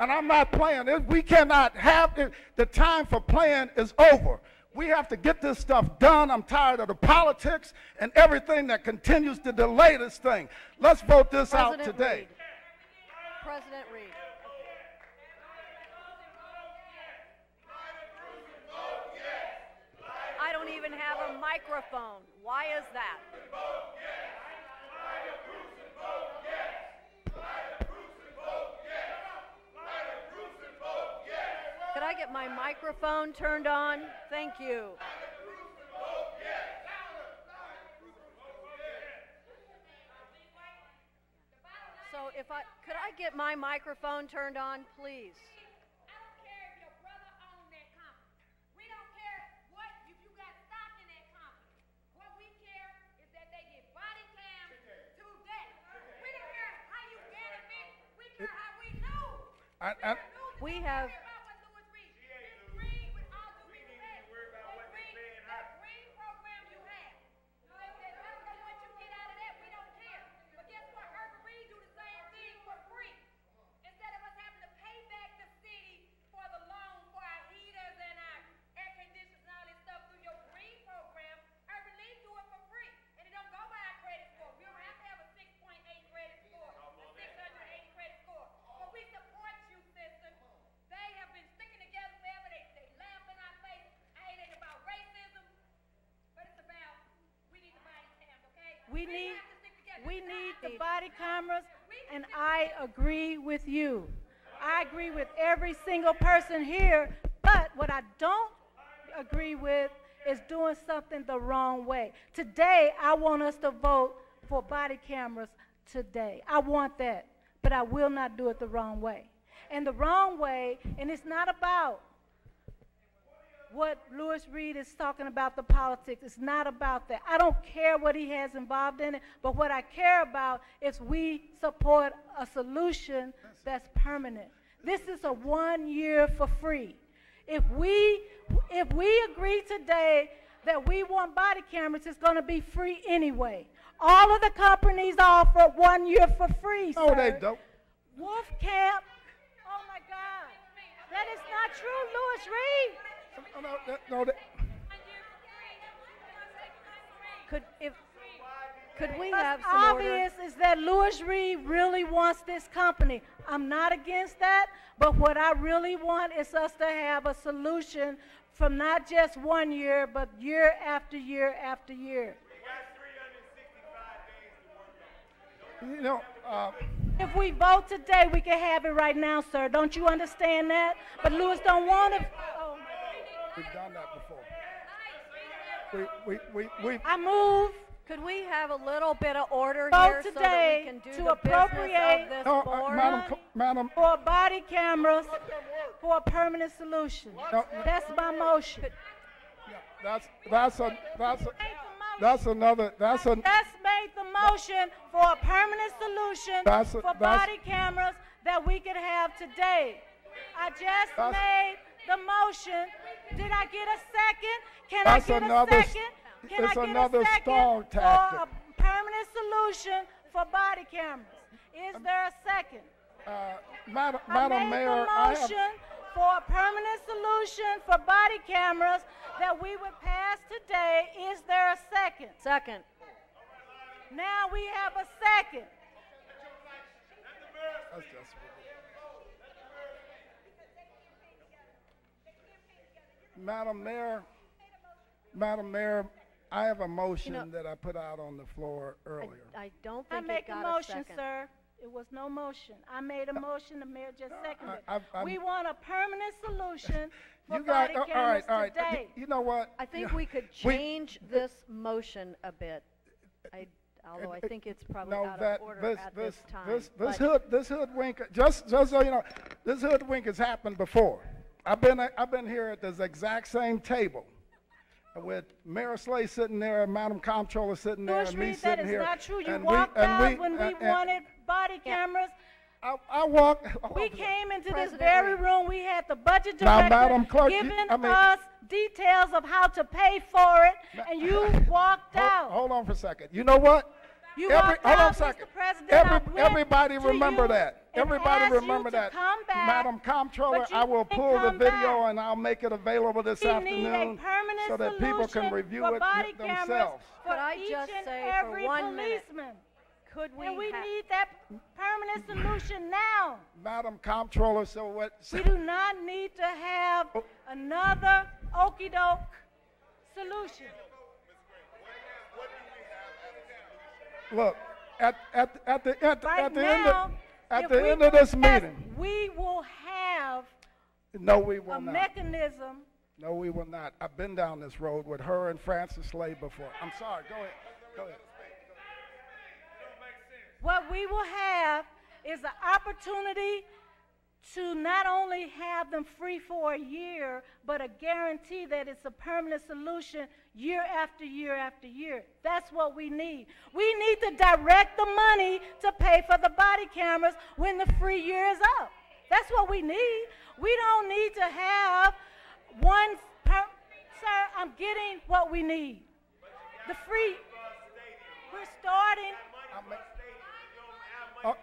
And I'm not playing. We cannot have it. The time for playing is over. We have to get this stuff done. I'm tired of the politics and everything that continues to delay this thing. Let's vote this out today. Reed. President Reed. I don't even have a microphone. Why is that? Could I get my microphone turned on? Thank you. So could I get my microphone turned on, please? I don't care if your brother owned that company. We don't care if you got stock in that company. What we care is that they get body cams today. We don't care how you benefit. We care how we lose. We have. We need the body cameras, and I agree with you. I agree with every single person here, but what I don't agree with is doing something the wrong way. Today, I want us to vote for body cameras today. I want that, but I will not do it the wrong way. And the wrong way, and it's not about what Louis Reed is talking about, the politics. It's not about that. I don't care what he has involved in it, but what I care about is we support a solution that's permanent. This is a 1 year for free. If we agree today that we want body cameras, it's going to be free anyway. All of the companies offer 1 year for free, sir. No, they don't. Wolf Camp, oh my God. That is not true, Louis Reed. Could we What's have some order? obvious is that Louis Reed really wants this company. I'm not against that, but what I really want is us to have a solution from not just 1 year, but year after year after year. You know, If we vote today, we can have it right now, sir. Don't you understand that? But Louis don't want to. Oh my God. we've done that before. I move. Could we have a little bit of order Vote here so that today we can do to the appropriate- business of this No, board? Madam, For body cameras for a permanent solution. No. That's my motion. that's Make the motion. that's a, Just made the motion for a permanent solution That's- for that's- body cameras that we could have today. I just That's- made the motion. Did I get a second? Can That's I get another a s- second? Can it's I get another a second stall tactic. for a permanent solution for body cameras? Is there a second? Madam I made Mayor, the I have, motion for a permanent solution for body cameras that we would pass today. Is there a second? Second. Now we have a second. That's just Madam Mayor, I have a motion that I put out on the floor earlier. I don't I think make it a got a motion, second. sir. It was no motion. I made a motion, the mayor just seconded. I'm- We want a permanent solution for You got, body all cameras right. today. You know what? I think You- we could change this motion a bit. Although I think it's probably No, out that, of order at this time. this but- hoodwink, just so you know, this hoodwink has happened before. I've been here at this exact same table with Mayor Slay sitting there and Madam Comptroller sitting there and me Bush Reed, that sitting is here. not true. You and walked out when we and- wanted body cameras. I walked. We came into this President very Reed. room, we had the budget Now, director Madam Clerk, giving I mean- us details of how to pay for it, and you walked out. Hold on for a second. You know what? You Hold walked on out, a second. Mr. President. I went Everybody to remember you that. and Everybody asked you remember to that. come back, Madam Comptroller, but you I will didn't pull the come video back. and I'll make it available this We need a afternoon permanent so that people can solution review for it body cameras themselves. for Could I each just and say for every 1 minute, policeman. Could we And we have... need that permanent solution now. Madam Comptroller, so what? We do not need to have another okey-doke solution. Look, at the Right end now, at if the we end of this pass, meeting, we will have no, we will a not. mechanism. No, we will not. I've been down this road with her and Francis Slade before. I'm sorry. Go ahead. Go ahead. What we will have is an opportunity to not only have them free for a year, but a guarantee that it's a permanent solution year after year after year. That's what we need. We need to direct the money to pay for the body cameras when the free year is up. That's what we need. We don't need to have one sir, I'm getting what we need. The free, we're starting.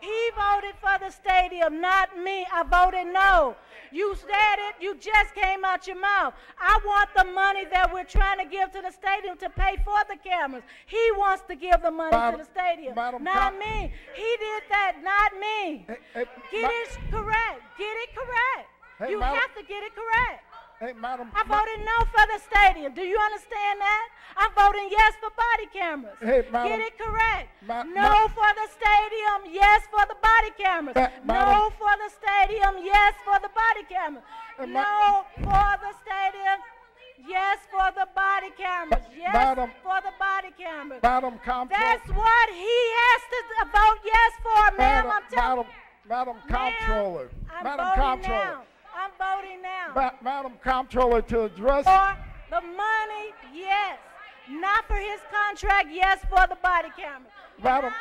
He voted for the stadium, not me. I voted no. You said it. You just came out your mouth. I want the money that we're trying to give to the stadium to pay for the cameras. He wants to give the money to the stadium, not me. He did that, not me. Get it correct. Get it correct. Hey, You have to get it correct. Hey, Madam. I voted no for the stadium. Do you understand that? I'm voting yes for body cameras. Hey, Madam. Get it correct. No for the stadium, yes for the body cameras. Madam. No for the stadium, yes for the body cameras. No for the stadium, yes for the body cameras. Yes Madam. for the body cameras. Madam Comptroller. That's what he has to vote yes for, ma'am. I'm telling you. Madam Ma'am, Comptroller. I'm Madam voting Comptroller. now. I'm voting now. Madam Comptroller, to address. For the money, yes. Not for his contract, yes for the body camera.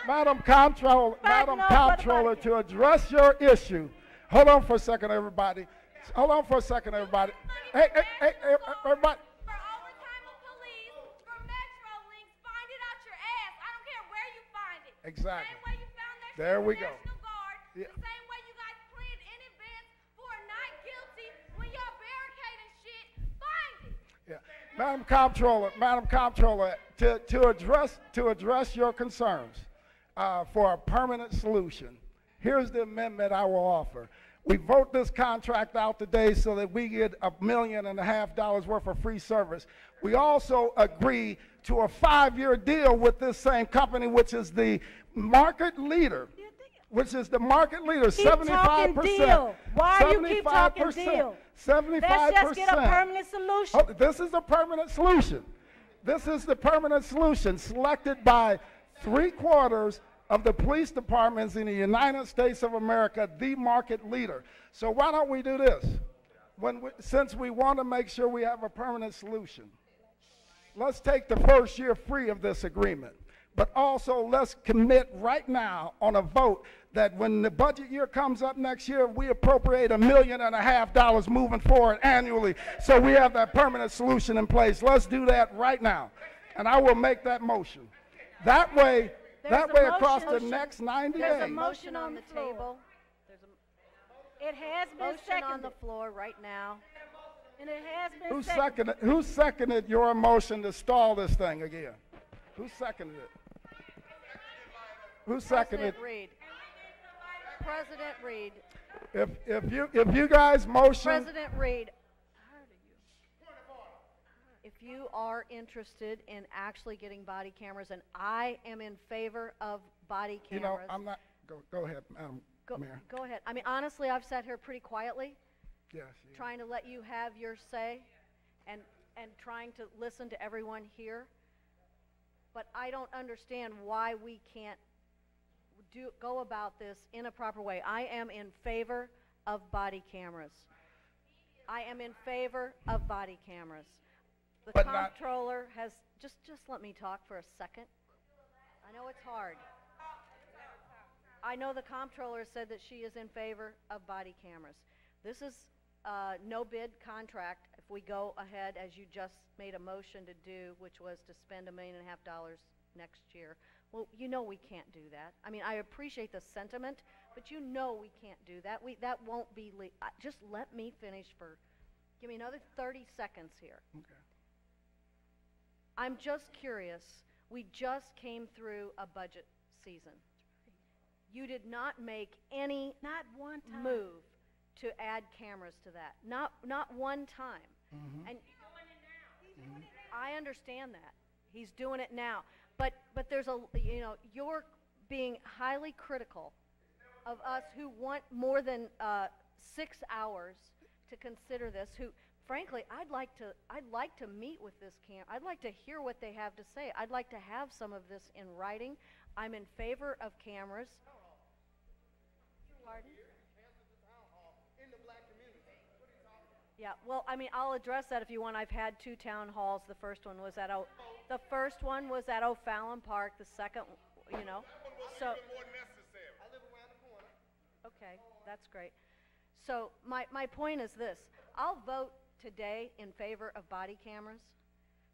Madam Comptroller, Madam no for the Comptroller, body to address your issue. Hold on for a second, everybody. Hold on for a second, everybody. Hey, everybody. For overtime of police, for Metro Links, find it out your ass. I don't care where you find it. Exactly. The same way you found that There shit we with go. National Guard. Yeah. The same way you guys plead in advance for not guilty when y'all barricading shit. Find it. Yeah. Madam Comptroller, to address your concerns for a permanent solution, here's the amendment I will offer. We vote this contract out today so that we get $1.5 million worth of free service. We also agree to a 5-year deal with this same company, which is the market leader. Which is the market leader, 75%. talking deal. Why you keep talking deal? 75%. Let's just get a permanent solution. Oh, this is a permanent solution. This is the permanent solution selected by 3/4 of the police departments in the United States of America, the market leader. So why don't we do this? Since we want to make sure we have a permanent solution, let's take the first year free of this agreement. But also let's commit right now on a vote that when the budget year comes up next year, we appropriate $1.5 million moving forward annually so we have that permanent solution in place. Let's do that right now. And I will make that motion. That way across the next 90 There's a days. motion on the floor. table. There's a It has been motion seconded. on the floor right now. And it has been Who seconded your motion to stall this thing again? Who seconded it? Who seconded? President Reed. President Reed. If you guys motion, President Reed. If you are interested in actually getting body cameras, and I am in favor of body you cameras. know, I'm not, go ahead, Madam Mayor. Go ahead. I mean, honestly, I've sat here pretty quietly, Yes. trying to let you have your say, and trying to listen to everyone here. But I don't understand why we can't go about this in a proper way. I am in favor of body cameras. I am in favor of body cameras. The But not- comptroller has, just let me talk for a second. I know it's hard. I know the comptroller said that she is in favor of body cameras. This is no bid contract if we go ahead as you just made a motion to do, which was to spend $1.5 million next year. Well, you know we can't do that. I mean, I appreciate the sentiment, but you know we can't do that. That won't be just let me finish give me another 30 seconds here. Okay. I'm just curious. We just came through a budget season. You did not make any Not one time. move to add cameras to that. Not one time. Mm-hmm. And I understand that. He's doing it now. But there's you're being highly critical of us who want more than 6 hours to consider this, who frankly I'd like to meet with this I'd like to hear what they have to say. I'd like to have some of this in writing. I'm in favor of cameras. Pardon? Yeah, well, I mean, I'll address that if you want. I've had 2 town halls. The first one was at O'Fallon Park. The second, so. Okay, that's great. So my point is this. I'll vote today in favor of body cameras,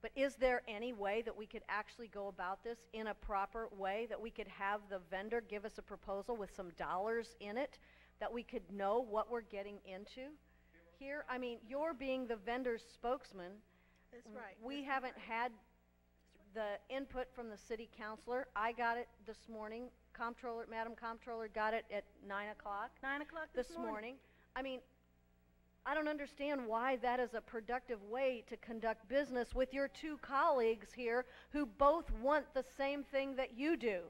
but is there any way that we could actually go about this in a proper way, that we could have the vendor give us a proposal with some dollars in it, that we could know what we're getting into here? I mean, you're being the vendor's spokesman. That's right. We haven't had the input from the city councilor. I got it this morning. Madam Comptroller got it at 9 o'clock. 9 o'clock this morning. I mean, I don't understand why that is a productive way to conduct business with your 2 colleagues here who both want the same thing that you do.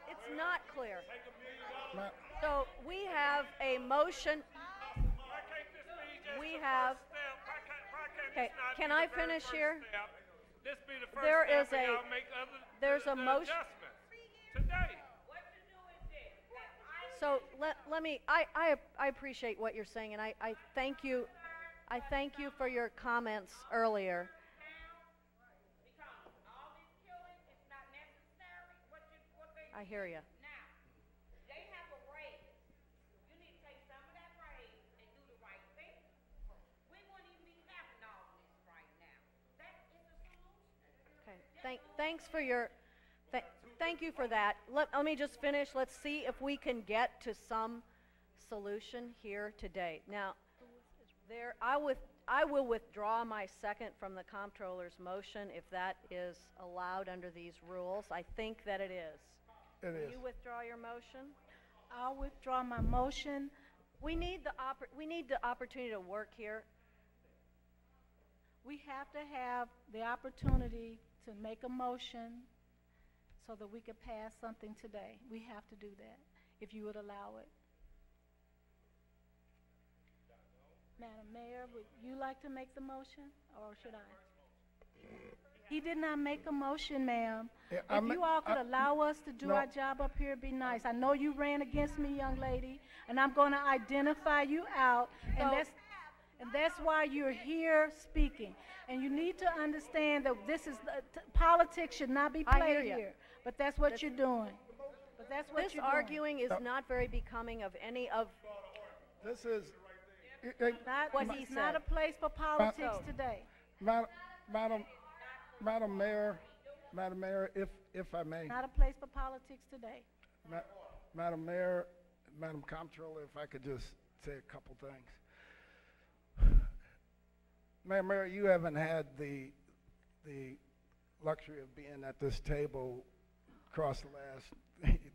It's not clear. So we have a motion. We have. Okay, can I finish here? There is there's a motion. So let me. I appreciate what you're saying, and I thank you. I thank you for your comments earlier. I hear you. Now, they have a raise. You need to take some of that raise and do the right thing. We wouldn't even be having all this right now. That is a solution. Okay. Thanks for your. Thank you for that. Let me just finish. Let's see if we can get to some solution here today. Now, I will withdraw my second from the comptroller's motion if that is allowed under these rules. I think that it is. It Will is. you withdraw your motion? I'll withdraw my motion. We need the opportunity to work here. We have to have the opportunity to make a motion so that we could pass something today. We have to do that, if you would allow it. Madam Mayor, would you like to make the motion, or should I? He did not make a motion, ma'am. Yeah, If you all could allow us to do our job up here, it'd be nice. I know you ran against me, young lady, and I'm going to identify you out, and that's why you're here speaking. And you need to understand that this is, politics should not be I hear played ya. here. But that's what you're doing. But that's what This you're doing. arguing is not very becoming of any of This is, what he It's not said. a place for politics today. Madam Mayor, if I may. Not a place for politics today. Madam Mayor, Madam Comptroller, if I could just say a couple things. Madam Mayor, you haven't had the luxury of being at this table across the last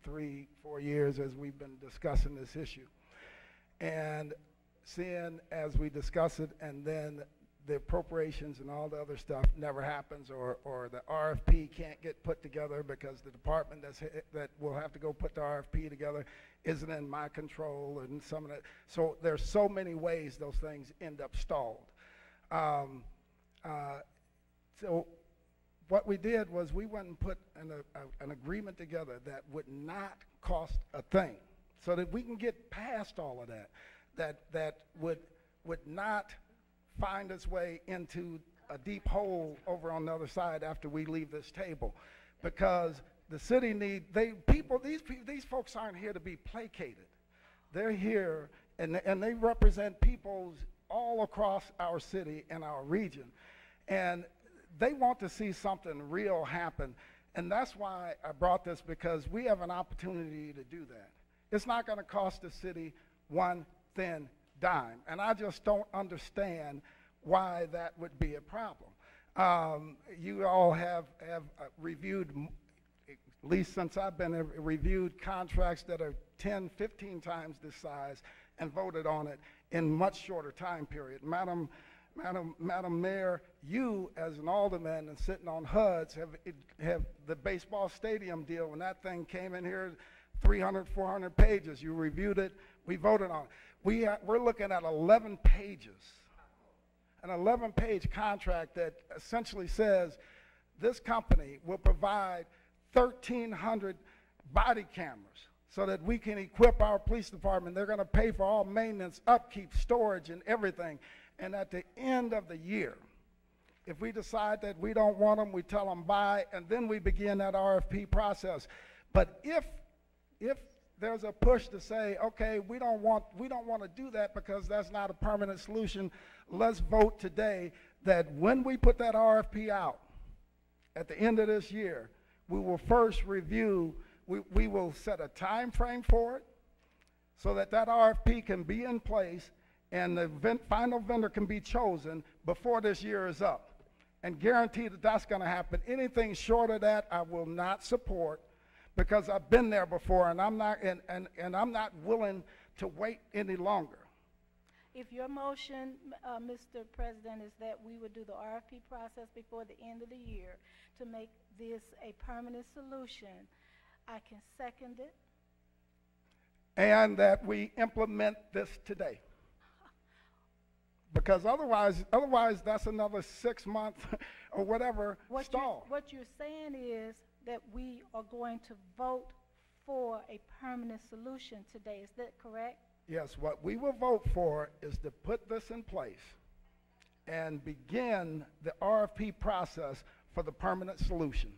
3-4 years as we've been discussing this issue. And seeing as we discuss it and then the appropriations and all the other stuff never happens, or the RFP can't get put together because the department that will have to go put the RFP together isn't in my control, and some of that. So there's so many ways those things end up stalled. So what we did was we went and put an agreement together that would not cost a thing, so that we can get past all of that, that would not find its way into a deep hole over on the other side after we leave this table, because the city these folks aren't here to be placated. They're here and they represent peoples all across our city and our region, and they want to see something real happen. And that's why I brought this, because we have an opportunity to do that. It's not going to cost the city one thin dime, and I just don't understand why that would be a problem. You all have reviewed, at least since I've been here, reviewed contracts that are 10, 15 times this size and voted on it in much shorter time period. Madam Mayor, you as an alderman and sitting on HUDs have the baseball stadium deal. When that thing came in here, 300, 400 pages. You reviewed it. We voted on it. We're looking at 11 pages, an 11-page contract that essentially says this company will provide 1,300 body cameras so that we can equip our police department. They're going to pay for all maintenance, upkeep, storage, and everything. And at the end of the year, if we decide that we don't want them, we tell them bye, and then we begin that RFP process. But if there's a push to say, okay, we don't want to do that because that's not a permanent solution, let's vote today that when we put that RFP out at the end of this year, we will first review, we will set a time frame for it so that RFP can be in place and the final vendor can be chosen before this year is up, and guarantee that that's going to happen. Anything short of that, I will not support, because I've been there before, and I'm not I'm not willing to wait any longer. If your motion, Mr. President, is that we would do the RFP process before the end of the year to make this a permanent solution, I can second it. And that we implement this today. Because otherwise that's another 6 months or whatever stall. What you're saying is that we are going to vote for a permanent solution today. Is that correct? Yes, what we will vote for is to put this in place and begin the RFP process for the permanent solution.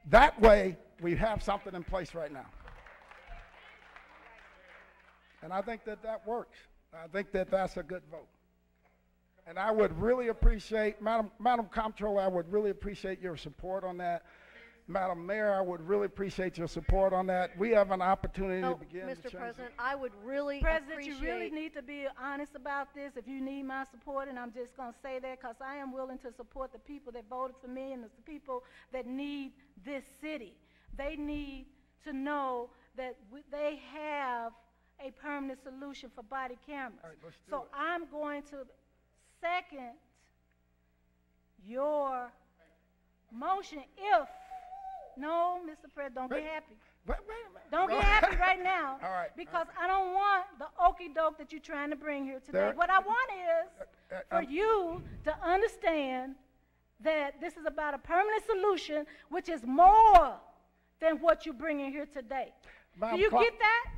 That way, we have something in place right now. And I think that works. I think that's a good vote. And I would really appreciate, Madam Comptroller, I would really appreciate your support on that. Madam Mayor, I would really appreciate your support on that. We have an opportunity to begin to change Mr. President, I would really President, appreciate... you really need to be honest about this. If you need my support, and I'm just going to say that because I am willing to support the people that voted for me and the people that need this city. They need to know that they have a permanent solution for body cameras. All right, let's do so it. I'm going to second your motion if, no, Mr. President, don't get happy. Wait a minute. Don't get happy right now. All right. Because I don't want the okie doke that you're trying to bring here today. There- What I want is for you to understand that this is about a permanent solution, which is more than what you're bringing here today. Do you get that?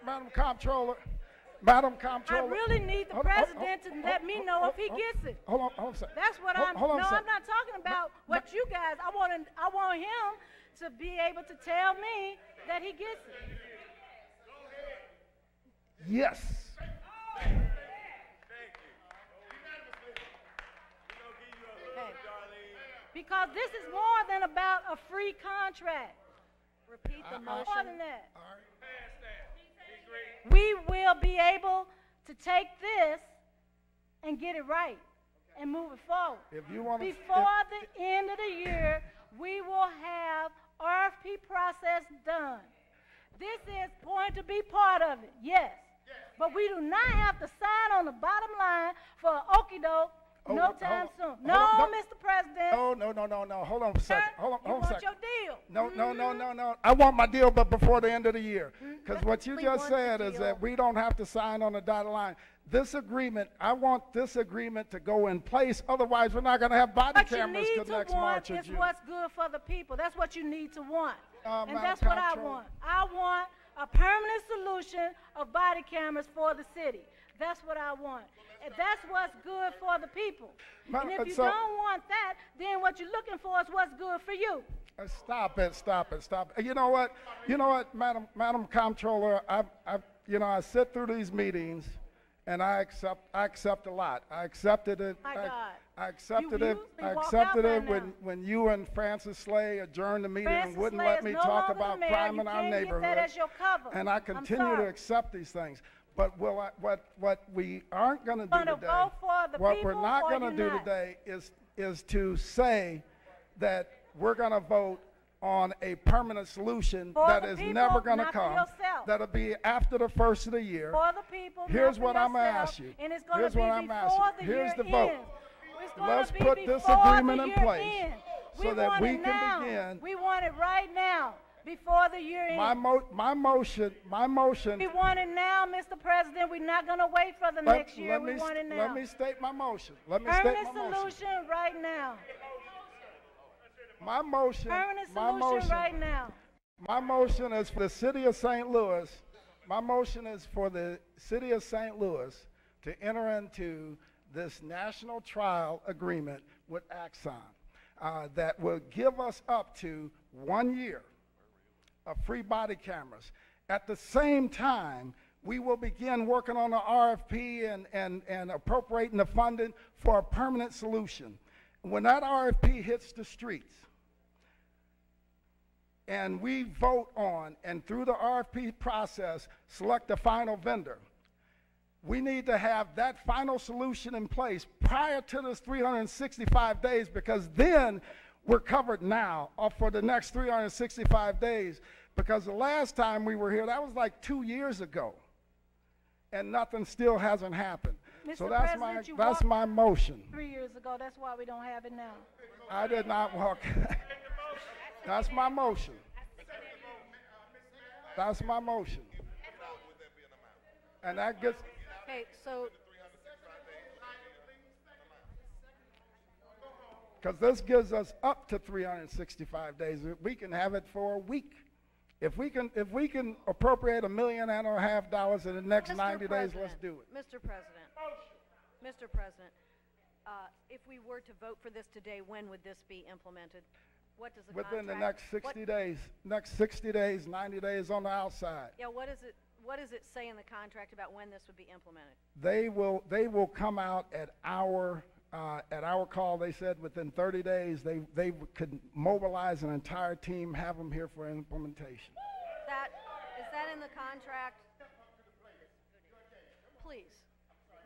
Madam Comptroller. Madam Comptroller. I really need the president to let me know if he gets it. Hold on a second. That's what I'm. No, I'm not talking about what you guys. I want him to be able to tell me that he gets it. Yes. Because this is more than about a free contract. Repeat the motion. More than that. All right. We will be able to take this and get it right. and move it forward. If you want to, Before the end of the year, we will have RFP process done. This is going to be part of it, yes. But we do not have to sign on the bottom line for okey-doke no time soon. No, Mr. President. No. Hold on a second. Hold on a You want second. your deal. No. I want my deal, but before the end of the year. Because what you We just want the said is deal. that we don't have to sign on the dotted line. This agreement, I want this agreement to go in place. Otherwise, we're not going to have body What you cameras need till to next want March or is June. what's good for the people. That's what you need to want. And Madam that's what I Comptroller. want. I want a permanent solution of body cameras for the city. That's what I want. And that's what's good for the people. And if you don't want that, then what you're looking for is what's good for you. Stop it. You know what, Madam Comptroller, I sit through these meetings and I accept a lot. I accepted it. My God. I accepted You it. usually I walk accepted out it by now. when you and Francis Slay adjourned the meeting Francis and wouldn't Slay let is me no talk longer about the mayor. crime You in our can't get neighborhood. that as your cover. And I I'm continue to sorry. accept these things. But what we aren't going to do Gonna today, go for the what we're people not or going to you're do not? today is to say that we're going to vote on a permanent solution For that the is people, never going to not for come. yourself. That'll be after the first of the year. For the people, Here's not for what I'm gonna yourself, ask you. And it's going Here's to be what I'm asking before you. the Here's year the vote. ends. It's gonna Let's be put this before agreement the in year place ends. so We that want we it can now. begin. We want it right now, before the year My ends. motion. We want it now, Mr. President. We're not going to wait for the next year. We want it now. Let me state my motion. Permanent solution right now. My motion. Permanent my solution motion. right now. My motion is for the city of St. Louis. My motion is for the city of St. Louis to enter into this national trial agreement with Axon that will give us up to 1 year of free body cameras. At the same time, we will begin working on the RFP and appropriating the funding for a permanent solution. When that RFP hits the streets, and we vote on, and through the RFP process, select the final vendor, we need to have that final solution in place prior to this 365 days, because then we're covered now for the next 365 days. Because the last time we were here, that was like 2 years ago, and nothing still hasn't happened. Mr. So that's President, my motion. 3 years ago. That's why we don't have it now. I did not walk. That's my motion. That's my motion. And that gets, Okay, so because this gives us up to 365 days. We can have it for a week. If we can appropriate $1.5 million in the next Mr. 90 days, let's President, do it. Mr. President, Mr. President, if we were to vote for this today, when would this be implemented? What does the Within the contract- next 60 what- days, 90 days on the outside. Yeah, what does it say in the contract about when this would be implemented? They will come out at our call. They said within 30 days they could mobilize an entire team, have them here for implementation. Is that in the contract? Please,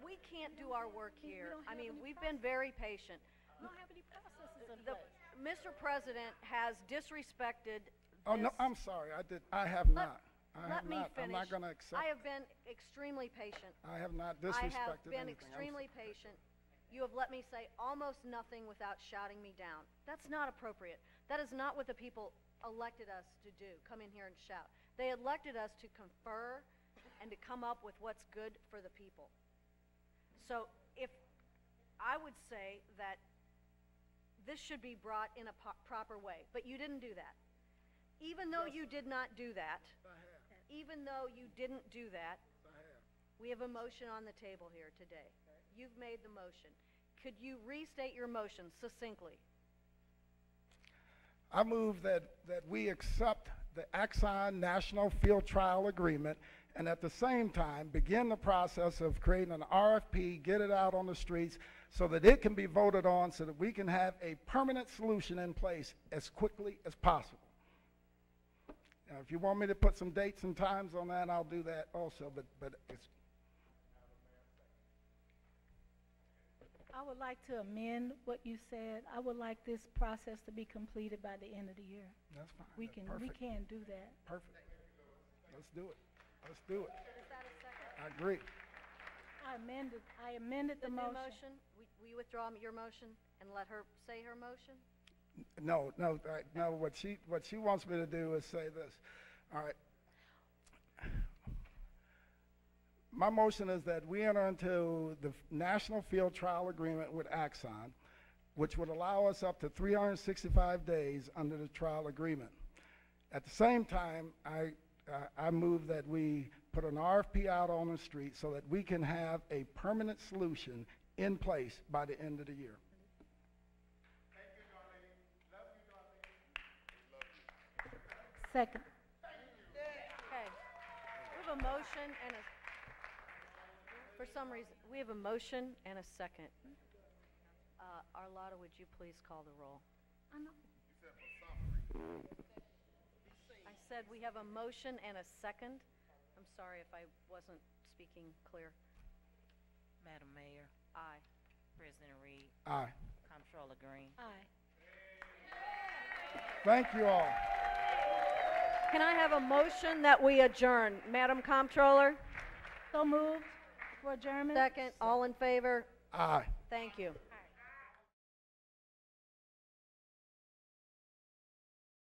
we can't do our work here. I mean, we've been very patient. We don't have any processes in The, place. Mr. President has disrespected Oh no, this- I'm sorry. I have not. I Let have me not. finish. I'm not going to accept. I have been extremely patient. I have not I disrespected have been anything. extremely patient. You have let me say almost nothing without shouting me down. That's not appropriate. That is not what the people elected us to do, come in here and shout. They elected us to confer and to come up with what's good for the people. So if I would say that this should be brought in a proper way, but you didn't do that. Even though you did not do that, even though you didn't do that, we have a motion on the table here today. You've made the motion. Could you restate your motion succinctly? I move that we accept the Axon National Field Trial Agreement, and at the same time begin the process of creating an RFP, get it out on the streets so that it can be voted on, so that we can have a permanent solution in place as quickly as possible. Now, if you want me to put some dates and times on that, I'll do that also, but it's I would like to amend what you said. I would like this process to be completed by the end of the year. That's fine. We That's can perfect. do that. Perfect. Let's do it. Let's do it. Is that a second? I agree. I amended the new motion. motion, will you withdraw your motion and let her say her motion? No, what she wants me to do is say this. All right. My motion is that we enter into the National Field Trial Agreement with Axon, which would allow us up to 365 days under the trial agreement. At the same time, I move that we put an RFP out on the street so that we can have a permanent solution in place by the end of the year. Thank you, Darlene. Love you, Darlene. Second. Okay. We have a motion and for some reason, we have a motion and a second. Arlotta, would you please call the roll? I know. I said we have a motion and a second. I'm sorry if I wasn't speaking clear. Madam Mayor, Aye. President Reed, Aye. Comptroller Green. Aye. Thank you all. Can I have a motion that we adjourn? Madam Comptroller? So moved for adjournment? Second, all in favor? Aye. Thank you.